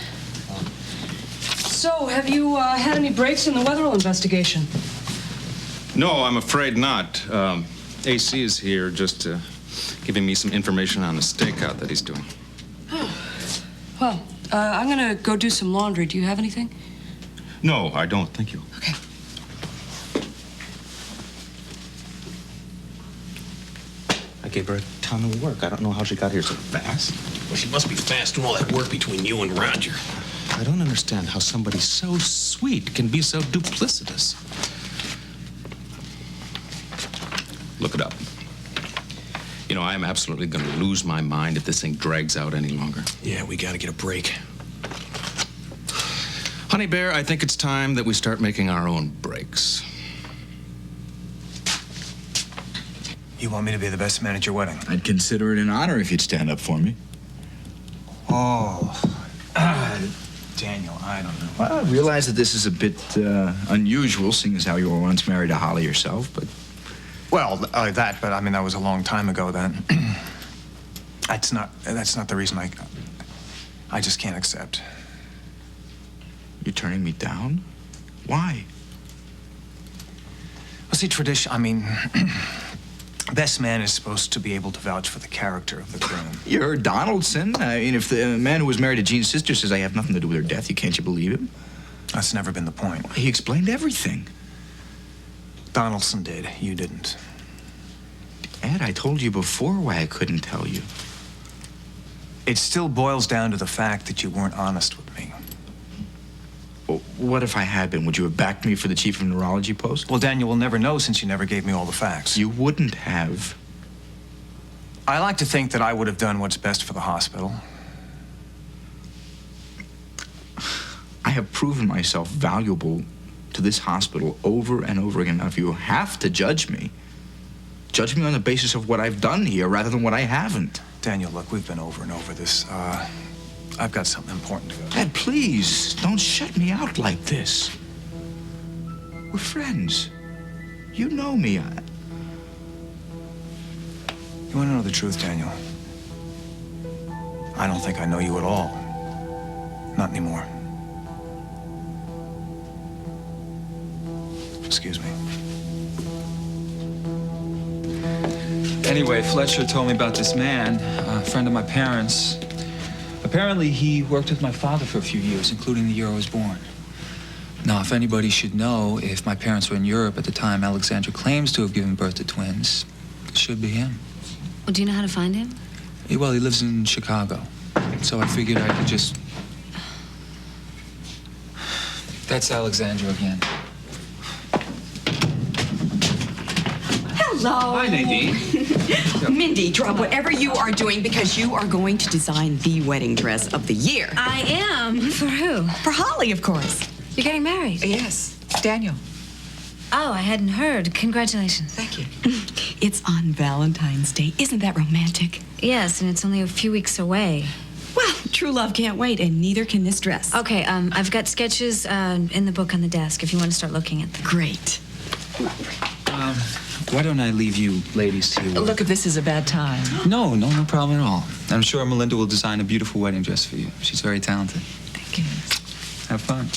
So, have you had any breaks in the Wetherell investigation? No, I'm afraid not. AC is here just giving me some information on a stakeout that he's doing. Well, I'm gonna go do some laundry. Do you have anything? No, I don't. Thank you. Okay. I gave her a ton of work. I don't know how she got here so fast. Well, she must be fast doing all that work between you and Roger. I don't understand how somebody so sweet can be so duplicitous. Look it up. You know, I am absolutely going to lose my mind if this thing drags out any longer. Yeah, we got to get a break. Honey Bear, I think it's time that we start making our own breaks. You want me to be the best man at your wedding? I'd consider it an honor if you'd stand up for me. Oh, Daniel, I don't know. Well, I realize that this is a bit unusual, seeing as how you were once married to Holly yourself, but... Well, that, but I mean, that was a long time ago then. That's not the reason I just can't accept. You're turning me down? Why? Well, see, I mean, best man is supposed to be able to vouch for the character of the groom. You're Donaldson. I mean, if the man who was married to Jean's sister says I have nothing to do with her death, can't you believe him? That's never been the point. He explained everything. Donaldson did. You didn't. Ed, I told you before why I couldn't tell you. It still boils down to the fact that you weren't honest with me. Well, what if I had been? Would you have backed me for the chief of neurology post? Well, Daniel, we'll never know since you never gave me all the facts. You wouldn't have. I like to think that I would have done what's best for the hospital. I have proven myself valuable to this hospital over and over again. Now, if you have to judge me on the basis of what I've done here rather than what I haven't. Daniel, look, we've been over and over this. I've got something important to go to. Ed, please, don't shut me out like this. We're friends. You know me. You want to know the truth, Daniel? I don't think I know you at all. Not anymore. Excuse me. Anyway, Fletcher told me about this man, a friend of my parents. Apparently, he worked with my father for a few years, including the year I was born. Now, if anybody should know, if my parents were in Europe at the time Alexandra claims to have given birth to twins, it should be him. Well, do you know how to find him? Well, he lives in Chicago, so I figured I could just... That's Alexandra again. Hello. Hi, Nadine. Mindy, drop whatever you are doing because you are going to design the wedding dress of the year. I am. For who? For Holly, of course. You're getting married? Yes. Daniel. Oh, I hadn't heard. Congratulations. Thank you. It's on Valentine's Day. Isn't that romantic? Yes, and it's only a few weeks away. Well, true love can't wait, and neither can this dress. Okay, I've got sketches in the book on the desk if you want to start looking at them. Great. Why don't I leave you ladies to... Look, if this is a bad time. No problem at all. I'm sure Melinda will design a beautiful wedding dress for you. She's very talented. Thank you. Have fun.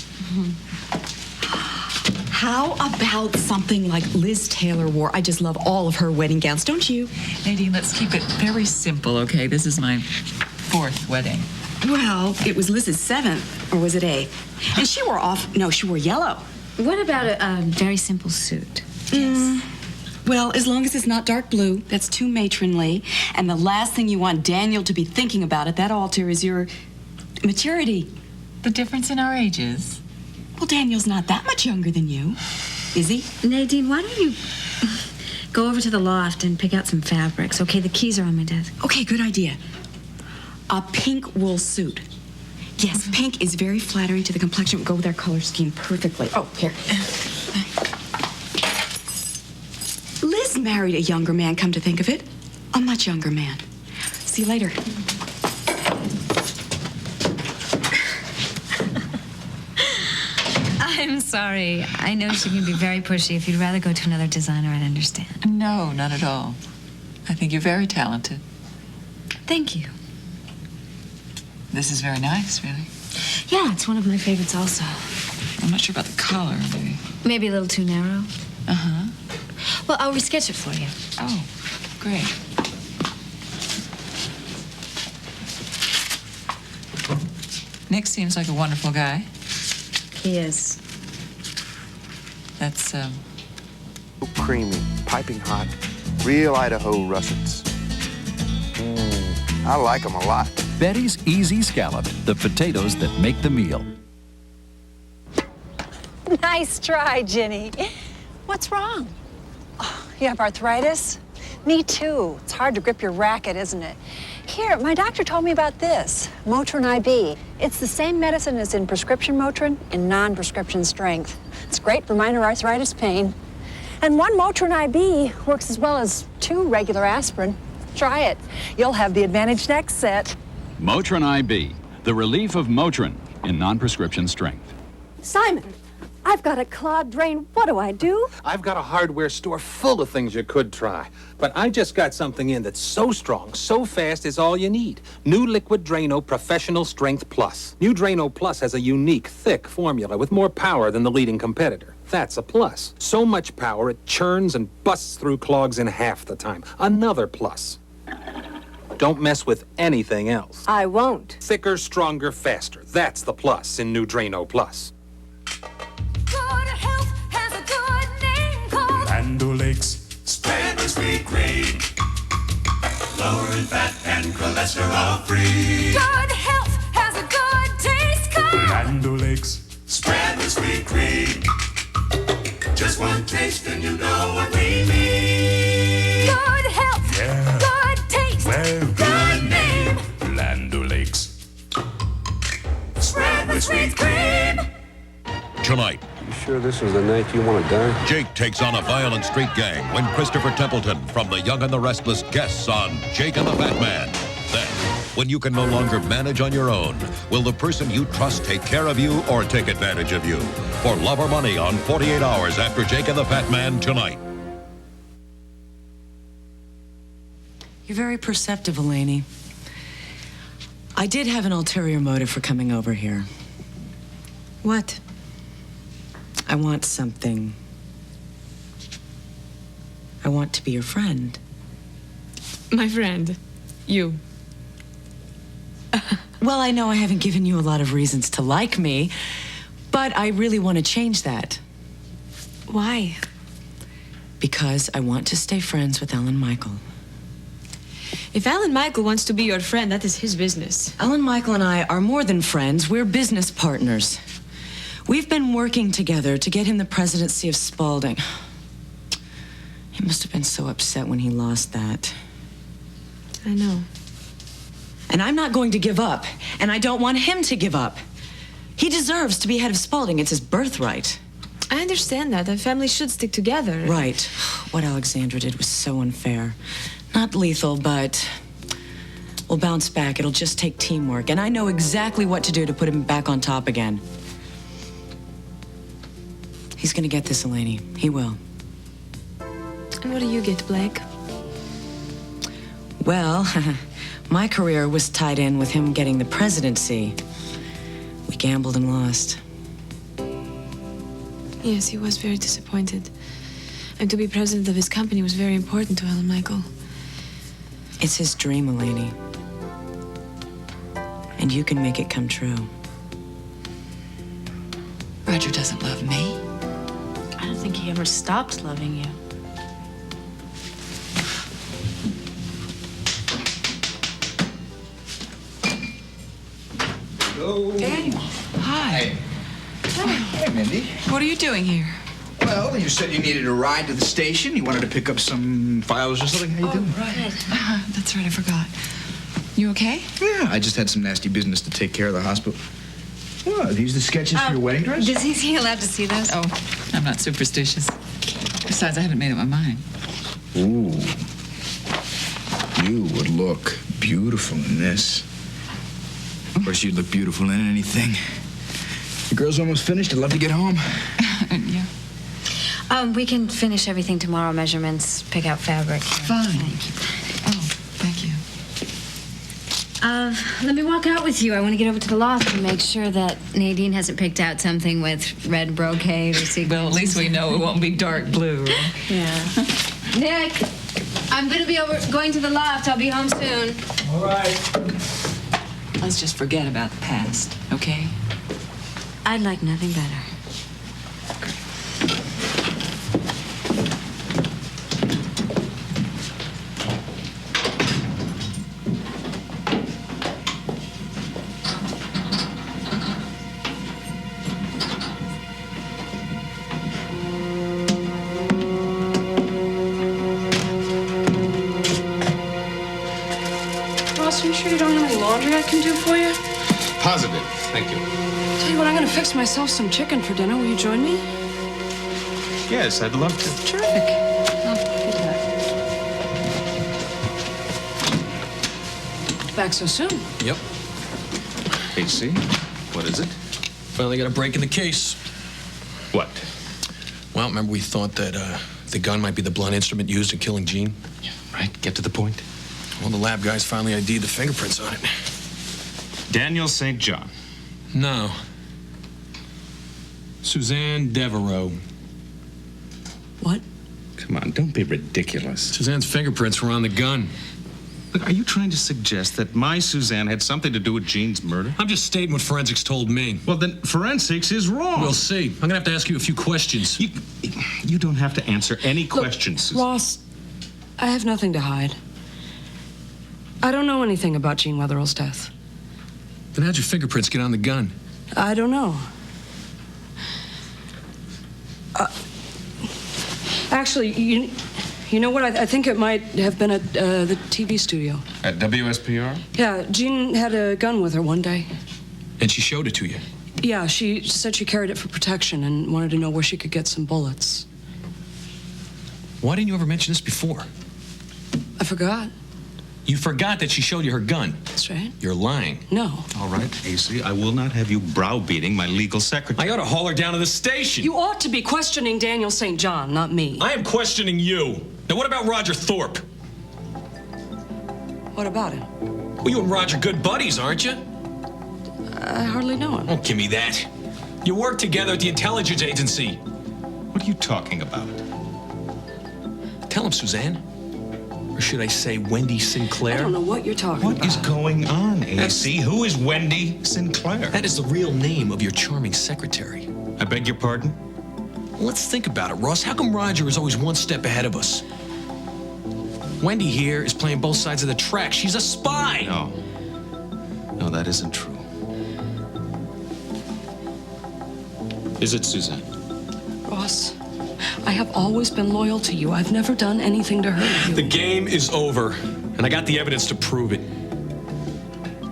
How about something like Liz Taylor wore? I just love all of her wedding gowns, don't you? Nadine, let's keep it very simple, okay? This is my 4th wedding. Well, it was Liz's 7th, or was it 8th? And she wore she wore yellow. What about a very simple suit? Yes. Well, as long as it's not dark blue, that's too matronly. And the last thing you want Daniel to be thinking about at that altar is your maturity. The difference in our ages. Well, Daniel's not that much younger than you, is he? Nadine, why don't you go over to the loft and pick out some fabrics? Okay, the keys are on my desk. Okay, good idea. A pink wool suit. Yes, pink is very flattering to the complexion. Go with our color scheme perfectly. Oh, here. Liz married a younger man, come to think of it. A much younger man. See you later. I'm sorry. I know she can be very pushy. If you'd rather go to another designer, I'd understand. No, not at all. I think you're very talented. Thank you. This is very nice, really. Yeah, it's one of my favorites also. I'm not sure about the collar, maybe. Maybe a little too narrow. Uh-huh. Well, I'll resketch it for you. Oh, great. Nick seems like a wonderful guy. He is. That's, Creamy, piping hot, real Idaho russets. I like them a lot. Betty's Easy Scalloped, the potatoes that make the meal. Nice try, Ginny. What's wrong? Oh, you have arthritis? Me too. It's hard to grip your racket, isn't it? Here, my doctor told me about this, Motrin IB. It's the same medicine as in prescription Motrin in non-prescription strength. It's great for minor arthritis pain. And one Motrin IB works as well as 2 regular aspirin. Try it. You'll have the advantage next set. Motrin IB, the relief of Motrin in non-prescription strength. Simon, I've got a clogged drain. What do I do? I've got a hardware store full of things you could try. But I just got something in that's so strong, so fast is all you need. New Liquid Drano Professional Strength Plus. New Drano Plus has a unique, thick formula with more power than the leading competitor. That's a plus. So much power it churns and busts through clogs in half the time. Another plus. Don't mess with anything else. I won't. Thicker, stronger, faster. That's the plus in New Drano Plus. Good health has a good name called Land O'Lakes. Spread the sweet cream. Lower in fat and cholesterol free. Good health has a good taste called Land O'Lakes. Spread the sweet cream. Just one taste and you know what we mean. Good health. Yeah. Good taste. Well, good name. Land O'Lakes. Spread the sweet cream. Tonight, You sure this is the night you want to die? Jake takes on a violent street gang when Christopher Templeton from The Young and the Restless guests on Jake and the Fat Man. Then, when you can no longer manage on your own, will the person you trust take care of you or take advantage of you? For Love or Money on 48 Hours After Jake and the Fat Man tonight. You're very perceptive, Eleni. I did have an ulterior motive for coming over here. What? I want something. I want to be your friend. My friend. You. Well, I know I haven't given you a lot of reasons to like me, but I really want to change that. Why? Because I want to stay friends with Alan Michael. If Alan Michael wants to be your friend, that is his business. Alan Michael and I are more than friends. We're business partners. We've been working together to get him the presidency of Spalding. He must have been so upset when he lost that. I know. And I'm not going to give up, and I don't want him to give up. He deserves to be head of Spalding. It's his birthright. I understand that. A family should stick together. Right. What Alexandra did was so unfair. Not lethal, but we'll bounce back. It'll just take teamwork, and I know exactly what to do to put him back on top again. He's gonna get this, Eleni. He will. And what do you get, Blake? Well, my career was tied in with him getting the presidency. We gambled and lost. Yes, he was very disappointed. And to be president of his company was very important to Alan Michael. It's his dream, Eleni. And you can make it come true. Roger doesn't love me. I don't think he ever stopped loving you. Hello. Daniel. Hi. Hey, Mindy. What are you doing here? Well, you said you needed a ride to the station. You wanted to pick up some files or something. How you doing? Right. That's right, I forgot. You okay? Yeah, I just had some nasty business to take care of the hospital. Oh, are these the sketches for your wedding dress? Is he allowed to see those? Oh, I'm not superstitious. Besides, I haven't made up my mind. Ooh. You would look beautiful in this. Of course, you'd look beautiful in anything. The girl's almost finished. I'd love to get home. Yeah. We can finish everything tomorrow. Measurements, pick out fabric. Fine. Thank you. Let me walk out with you. I want to get over to the loft and make sure that Nadine hasn't picked out something with red brocade or sequins. Well, at least we know it won't be dark blue, right? Yeah. Nick, I'm going to be going to the loft. I'll be home soon. All right. Let's just forget about the past, okay? I'd like nothing better. Ross, are you sure you don't have any laundry I can do for you? Positive. Thank you. Tell you what, I'm gonna fix myself some chicken for dinner. Will you join me? Yes, I'd love to. Terrific. I'll do that. Back so soon? Yep. AC, what is it? Finally got a break in the case. What? Well, remember we thought that the gun might be the blunt instrument used in killing Jean? Yeah, right. Get to the point. Well, the lab guys finally ID'd the fingerprints on it. Daniel St. John. No. Suzanne Devereaux. What? Come on, don't be ridiculous. Suzanne's fingerprints were on the gun. Look, are you trying to suggest that my Suzanne had something to do with Jean's murder? I'm just stating what forensics told me. Well, then forensics is wrong. We'll see. I'm gonna have to ask you a few questions. You don't have to answer any questions, Suzanne. Ross, I have nothing to hide. I don't know anything about Jean Wetherell's death. Then how'd your fingerprints get on the gun? I don't know. Actually, you know what? I think it might have been at the TV studio. At WSPR? Yeah, Jean had a gun with her one day. And she showed it to you? Yeah, she said she carried it for protection and wanted to know where she could get some bullets. Why didn't you ever mention this before? I forgot. You forgot that she showed you her gun. That's right. You're lying. No. All right, AC, I will not have you browbeating my legal secretary. I ought to haul her down to the station. You ought to be questioning Daniel St. John, not me. I am questioning you. Now, what about Roger Thorpe? What about him? Well, you and Roger good buddies, aren't you? I hardly know him. Don't give me that. You work together at the intelligence agency. What are you talking about? Tell him, Suzanne. Or should I say Wendy Sinclair? I don't know what you're talking about. What is going on, AC? Who is Wendy Sinclair? That is the real name of your charming secretary. I beg your pardon? Well, let's think about it, Ross. How come Roger is always one step ahead of us? Wendy here is playing both sides of the track. She's a spy. No, that isn't true. Is it, Suzanne? Ross, I have always been loyal to you. I've never done anything to hurt you. The game is over, and I got the evidence to prove it.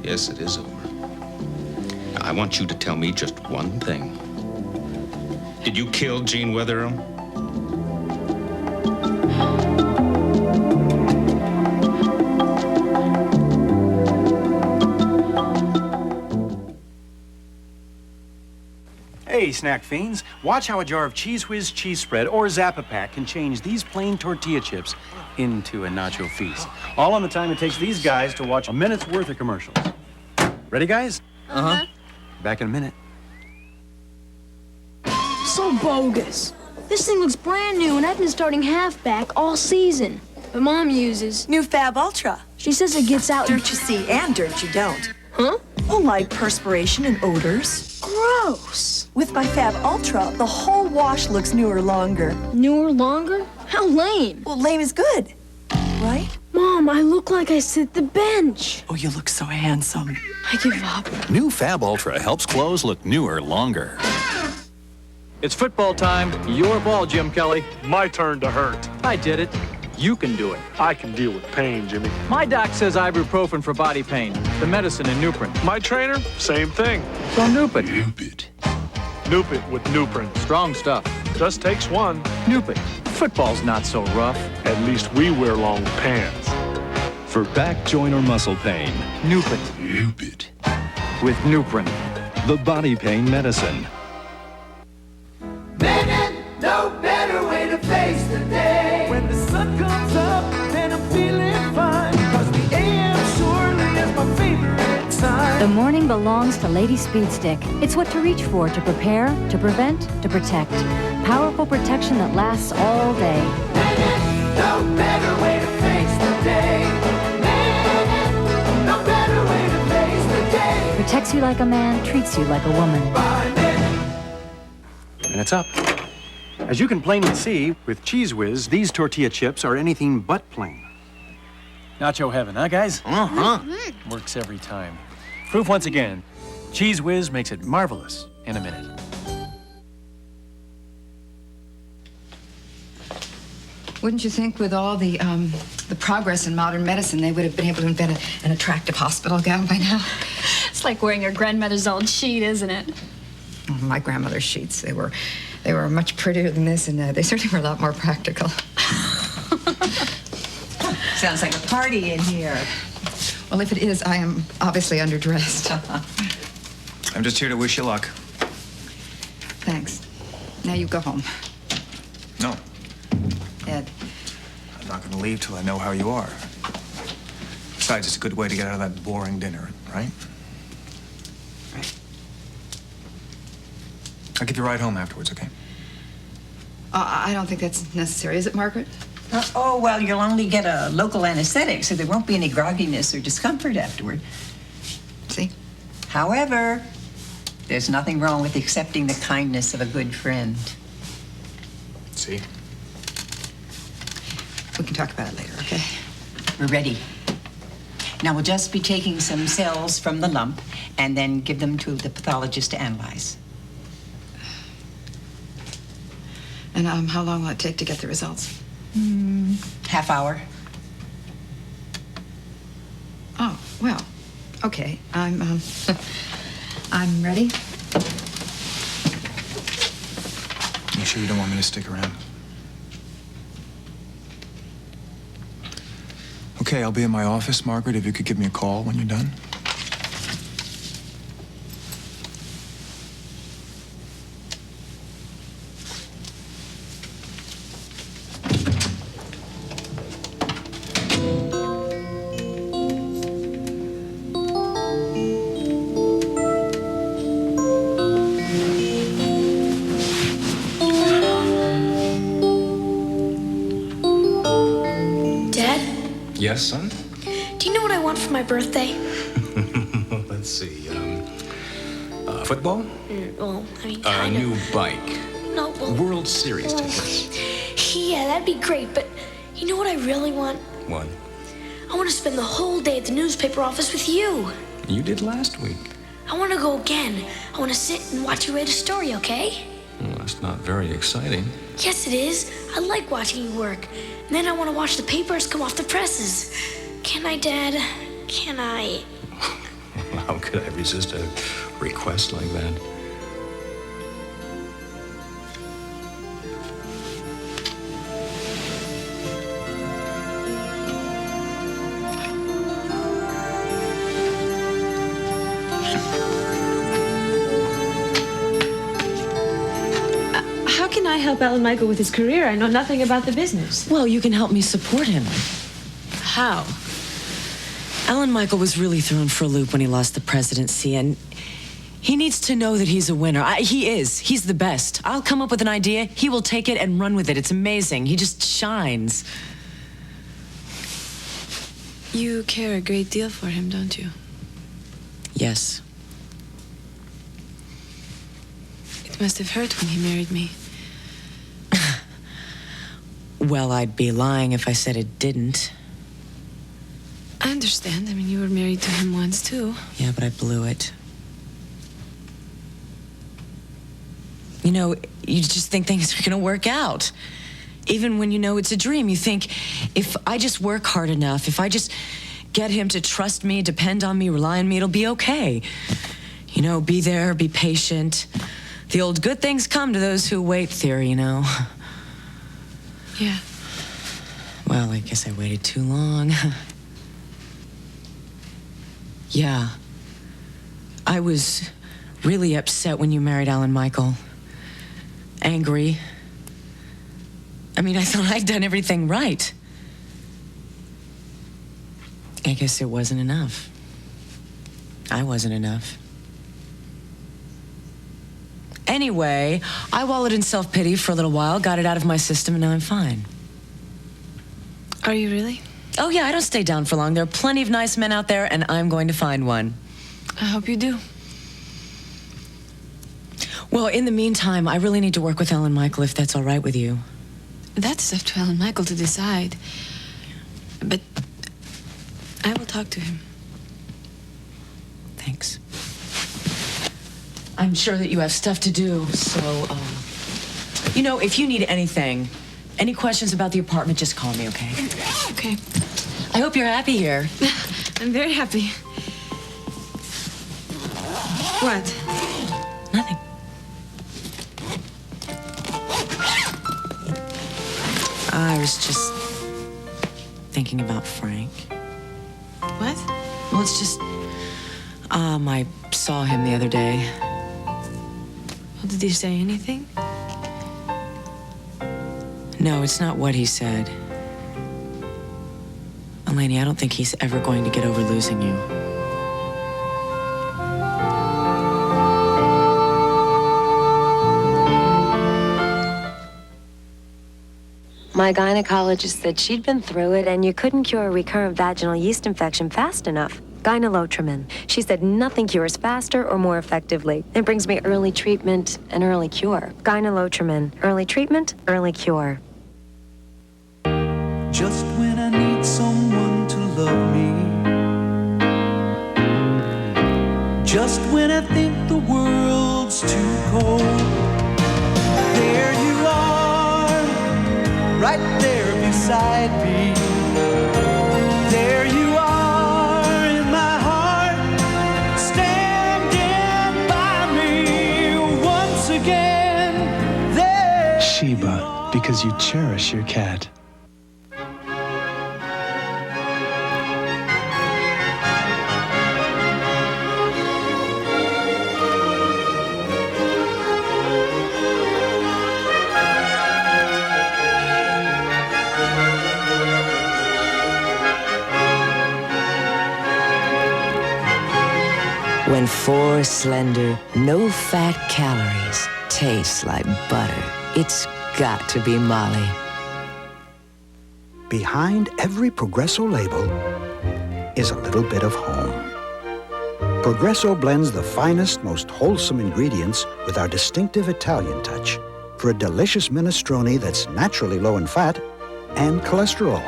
Yes, it is over. Now, I want you to tell me just one thing. Did you kill Jean Wetherell? Hey, snack fiends. Watch how a jar of Cheese Whiz cheese spread or Zappa-Pack can change these plain tortilla chips into a nacho feast. All in the time it takes these guys to watch a minute's worth of commercials. Ready, guys? Uh-huh. Back in a minute. So bogus. This thing looks brand new, and I've been starting halfback all season. But Mom uses New Fab Ultra. She says it gets out Dirt you see and dirt you don't. Huh? Well, like perspiration and odors. Gross. With my Fab Ultra, the whole wash looks newer longer. Newer longer? How lame. Well, lame is good, right? Mom, Mom, I look like I sit the bench. Oh, you look so handsome. I give up. New Fab Ultra helps clothes look newer longer. It's football time. Your ball, Jim Kelly. My turn to hurt. I did it. You can do it. I can deal with pain, Jimmy. My doc says ibuprofen for body pain. The medicine in Nuprin. My trainer, same thing. So Nupit. Nupit with Nuprin. Strong stuff. Just takes one. Nupit. Football's not so rough. At least we wear long pants. For back, joint, or muscle pain, Nupit. Nupit. With Nuprin. The body pain medicine. No better way to face the day. When the sun comes up, then I'm feeling fine. Cause the AM surely is my favorite time. The morning belongs to Lady Speed Stick. It's what to reach for to prepare, to prevent, to protect. Powerful protection that lasts all day. No better way to face the day. No better way to face the day. Protects you like a man, treats you like a woman. And it's up. As you can plainly see, with Cheese Whiz, these tortilla chips are anything but plain. Nacho heaven, huh, guys? Works every time. Proof once again, Cheese Whiz makes it marvelous in a minute. Wouldn't you think with all the progress in modern medicine, they would have been able to invent an attractive hospital gown by now? It's like wearing your grandmother's old sheet, isn't it? My grandmother's sheets, they were much prettier than this, and they certainly were a lot more practical. Sounds like a party in here. Well, if it is, I am obviously underdressed. I'm just here to wish you luck. Thanks. Now you go home. No, Ed. I'm not going to leave till I know how you are. Besides, it's a good way to get out of that boring dinner, right? I'll give you a ride home afterwards, okay? I don't think that's necessary, is it, Margaret? Oh, well, you'll only get a local anesthetic, so there won't be any grogginess or discomfort afterward. See? However, there's nothing wrong with accepting the kindness of a good friend. See? We can talk about it later, okay? We're ready. Now, we'll just be taking some cells from the lump and then give them to the pathologist to analyze. And how long will it take to get the results? Half hour. Oh, well, okay. I'm ready. You sure you don't want me to stick around? Okay, I'll be in my office, Margaret, if you could give me a call when you're done. Yes, son? Do you know what I want for my birthday? Let's see. Football? Well, I mean, A new bike. No, well, World Series tickets. yeah, that'd be great, but you know what I really want? What? I want to spend the whole day at the newspaper office with you. You did last week. I want to go again. I want to sit and watch you write a story, okay? Well, that's not very exciting. Yes, it is. I like watching you work. And then I want to watch the papers come off the presses. Can I, Dad? Can I? How could I resist a request like that? How can I help Alan Michael with his career? I know nothing about the business. Well, you can help me support him. How? Alan Michael was really thrown for a loop when he lost the presidency, and he needs to know that he's a winner. He is. He's the best. I'll come up with an idea. He will take it and run with it. It's amazing. He just shines. You care a great deal for him, don't you? Yes. It must have hurt when he married me. Well, I'd be lying if I said it didn't. I understand. I mean, you were married to him once, too. Yeah, but I blew it. You know, you just think things are gonna work out. Even when you know it's a dream, you think, if I just work hard enough, if I just get him to trust me, depend on me, rely on me, it'll be okay. You know, be there, be patient. The old good things come to those who wait theory, you know. Yeah. Well, I guess I waited too long. Yeah. I was really upset when you married Alan Michael. Angry. I mean, I thought I'd done everything right. I guess it wasn't enough. I wasn't enough. Anyway, I wallowed in self-pity for a little while, got it out of my system, and now I'm fine. Are you really? Oh, yeah, I don't stay down for long. There are plenty of nice men out there, and I'm going to find one. I hope you do. Well, in the meantime, I really need to work with Alan Michael, if that's all right with you. That's up to Alan Michael to decide. But I will talk to him. Thanks. I'm sure that you have stuff to do, so, you know, if you need anything, any questions about the apartment, just call me, okay? Okay. I hope you're happy here. I'm very happy. What? Nothing. I was just thinking about Frank. What? Well, it's just, I saw him the other day. Well, did he say anything? No, it's not what he said. Eleni, I don't think he's ever going to get over losing you. My gynecologist said she'd been through it and you couldn't cure a recurrent vaginal yeast infection fast enough. Gynolotrimin. She said nothing cures faster or more effectively. It brings me early treatment and early cure. Gynolotrimin. Early treatment, early cure. Just when I need someone to love me, just when I think the world's too cold, there you are, right there beside me. There you are in my heart, standing by me once again. There Sheba, because you cherish your cat. When 4 slender, no-fat calories taste like butter, it's got to be Molly. Behind every Progresso label is a little bit of home. Progresso blends the finest, most wholesome ingredients with our distinctive Italian touch for a delicious minestrone that's naturally low in fat and cholesterol.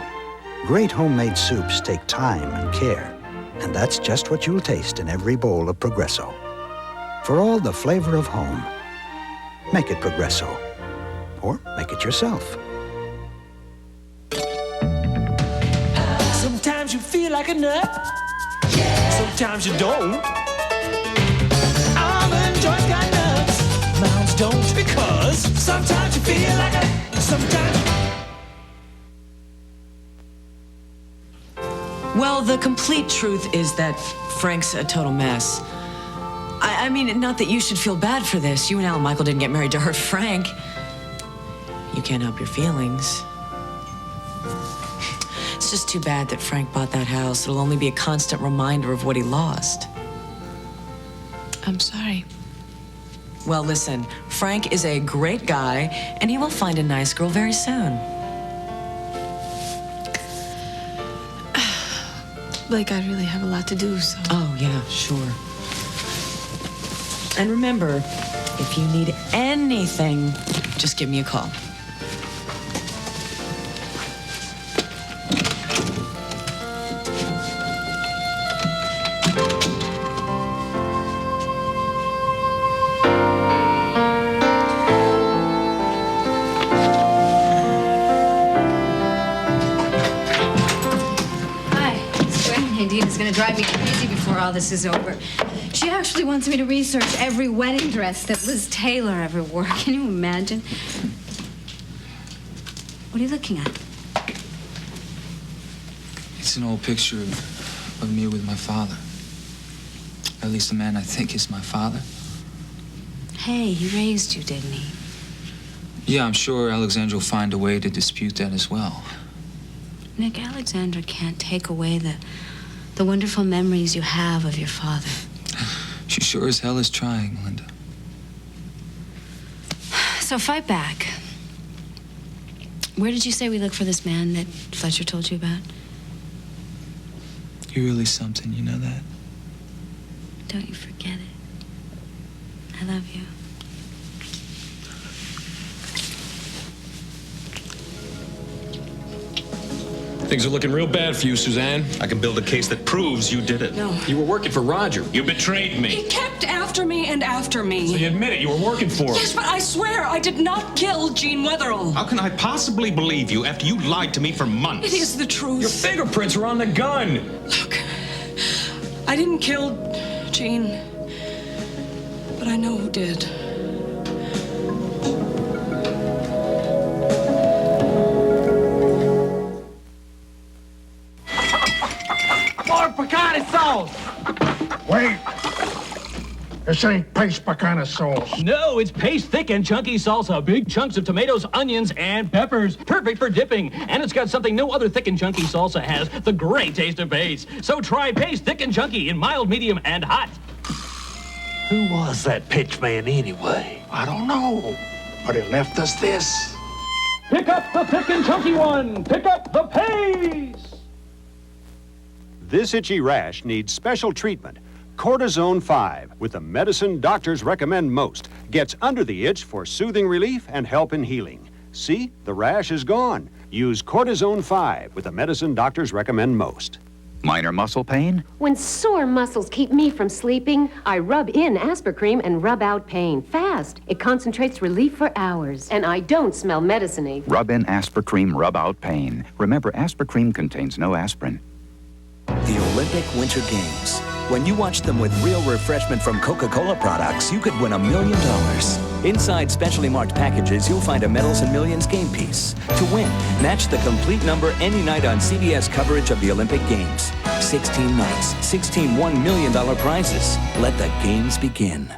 Great homemade soups take time and care. And that's just what you'll taste in every bowl of Progresso. For all the flavor of home, make it Progresso. Or make it yourself. Sometimes you feel like a nut, sometimes you don't. Almond Joy's got nuts, mounds don't, because sometimes you feel like a, sometimes. Well, the complete truth is that Frank's a total mess. I mean, not that you should feel bad for this. You and Alan Michael didn't get married to hurt Frank. You can't help your feelings. It's just too bad that Frank bought that house. It'll only be a constant reminder of what he lost. I'm sorry. Well, listen, Frank is a great guy, and he will find a nice girl very soon. Blake, I really have a lot to do, so... Oh, yeah, sure. And remember, if you need anything, just give me a call. drive me crazy before all this is over. She actually wants me to research every wedding dress that Liz Taylor ever wore. Can you imagine? What are you looking at? It's an old picture of me with my father. At least the man I think is my father. Hey, he raised you, didn't he? Yeah, I'm sure Alexandra will find a way to dispute that as well. Nick, Alexandra can't take away the wonderful memories you have of your father. She sure as hell is trying, Linda. So fight back. Where did you say we look for this man that Fletcher told you about? You're really something, you know that? Don't you forget it. I love you. Things are looking real bad for you, Suzanne. I can build a case that proves you did it. No. You were working for Roger. You betrayed me. He kept after me and after me. So you admit it, you were working for him. Yes, but I swear I did not kill Jean Wetherell. How can I possibly believe you after you lied to me for months? It is the truth. Your fingerprints are on the gun. Look, I didn't kill Jean, but I know who did. More picante sauce! Wait! This ain't paste picante sauce. No, it's paste thick and chunky salsa. Big chunks of tomatoes, onions, and peppers. Perfect for dipping. And it's got something no other thick and chunky salsa has, the great taste of paste. So try paste thick and chunky in mild, medium, and hot. Who was that pitch man anyway? I don't know, but he left us this. Pick up the thick and chunky one. Pick up the paste. This itchy rash needs special treatment. Cortisone 5, with the medicine doctors recommend most, gets under the itch for soothing relief and help in healing. See, the rash is gone. Use Cortisone 5 with the medicine doctors recommend most. Minor muscle pain? When sore muscles keep me from sleeping, I rub in Aspercream and rub out pain fast. It concentrates relief for hours, and I don't smell medicine-y. Rub in Aspercream, rub out pain. Remember, Aspercream contains no aspirin. The Olympic Winter Games. When you watch them with real refreshment from Coca-Cola products, you could win $1 million. Inside specially marked packages, you'll find a Medals and Millions game piece. To win, match the complete number any night on CBS coverage of the Olympic Games. 16 nights, 16 $1 million prizes. Let the games begin.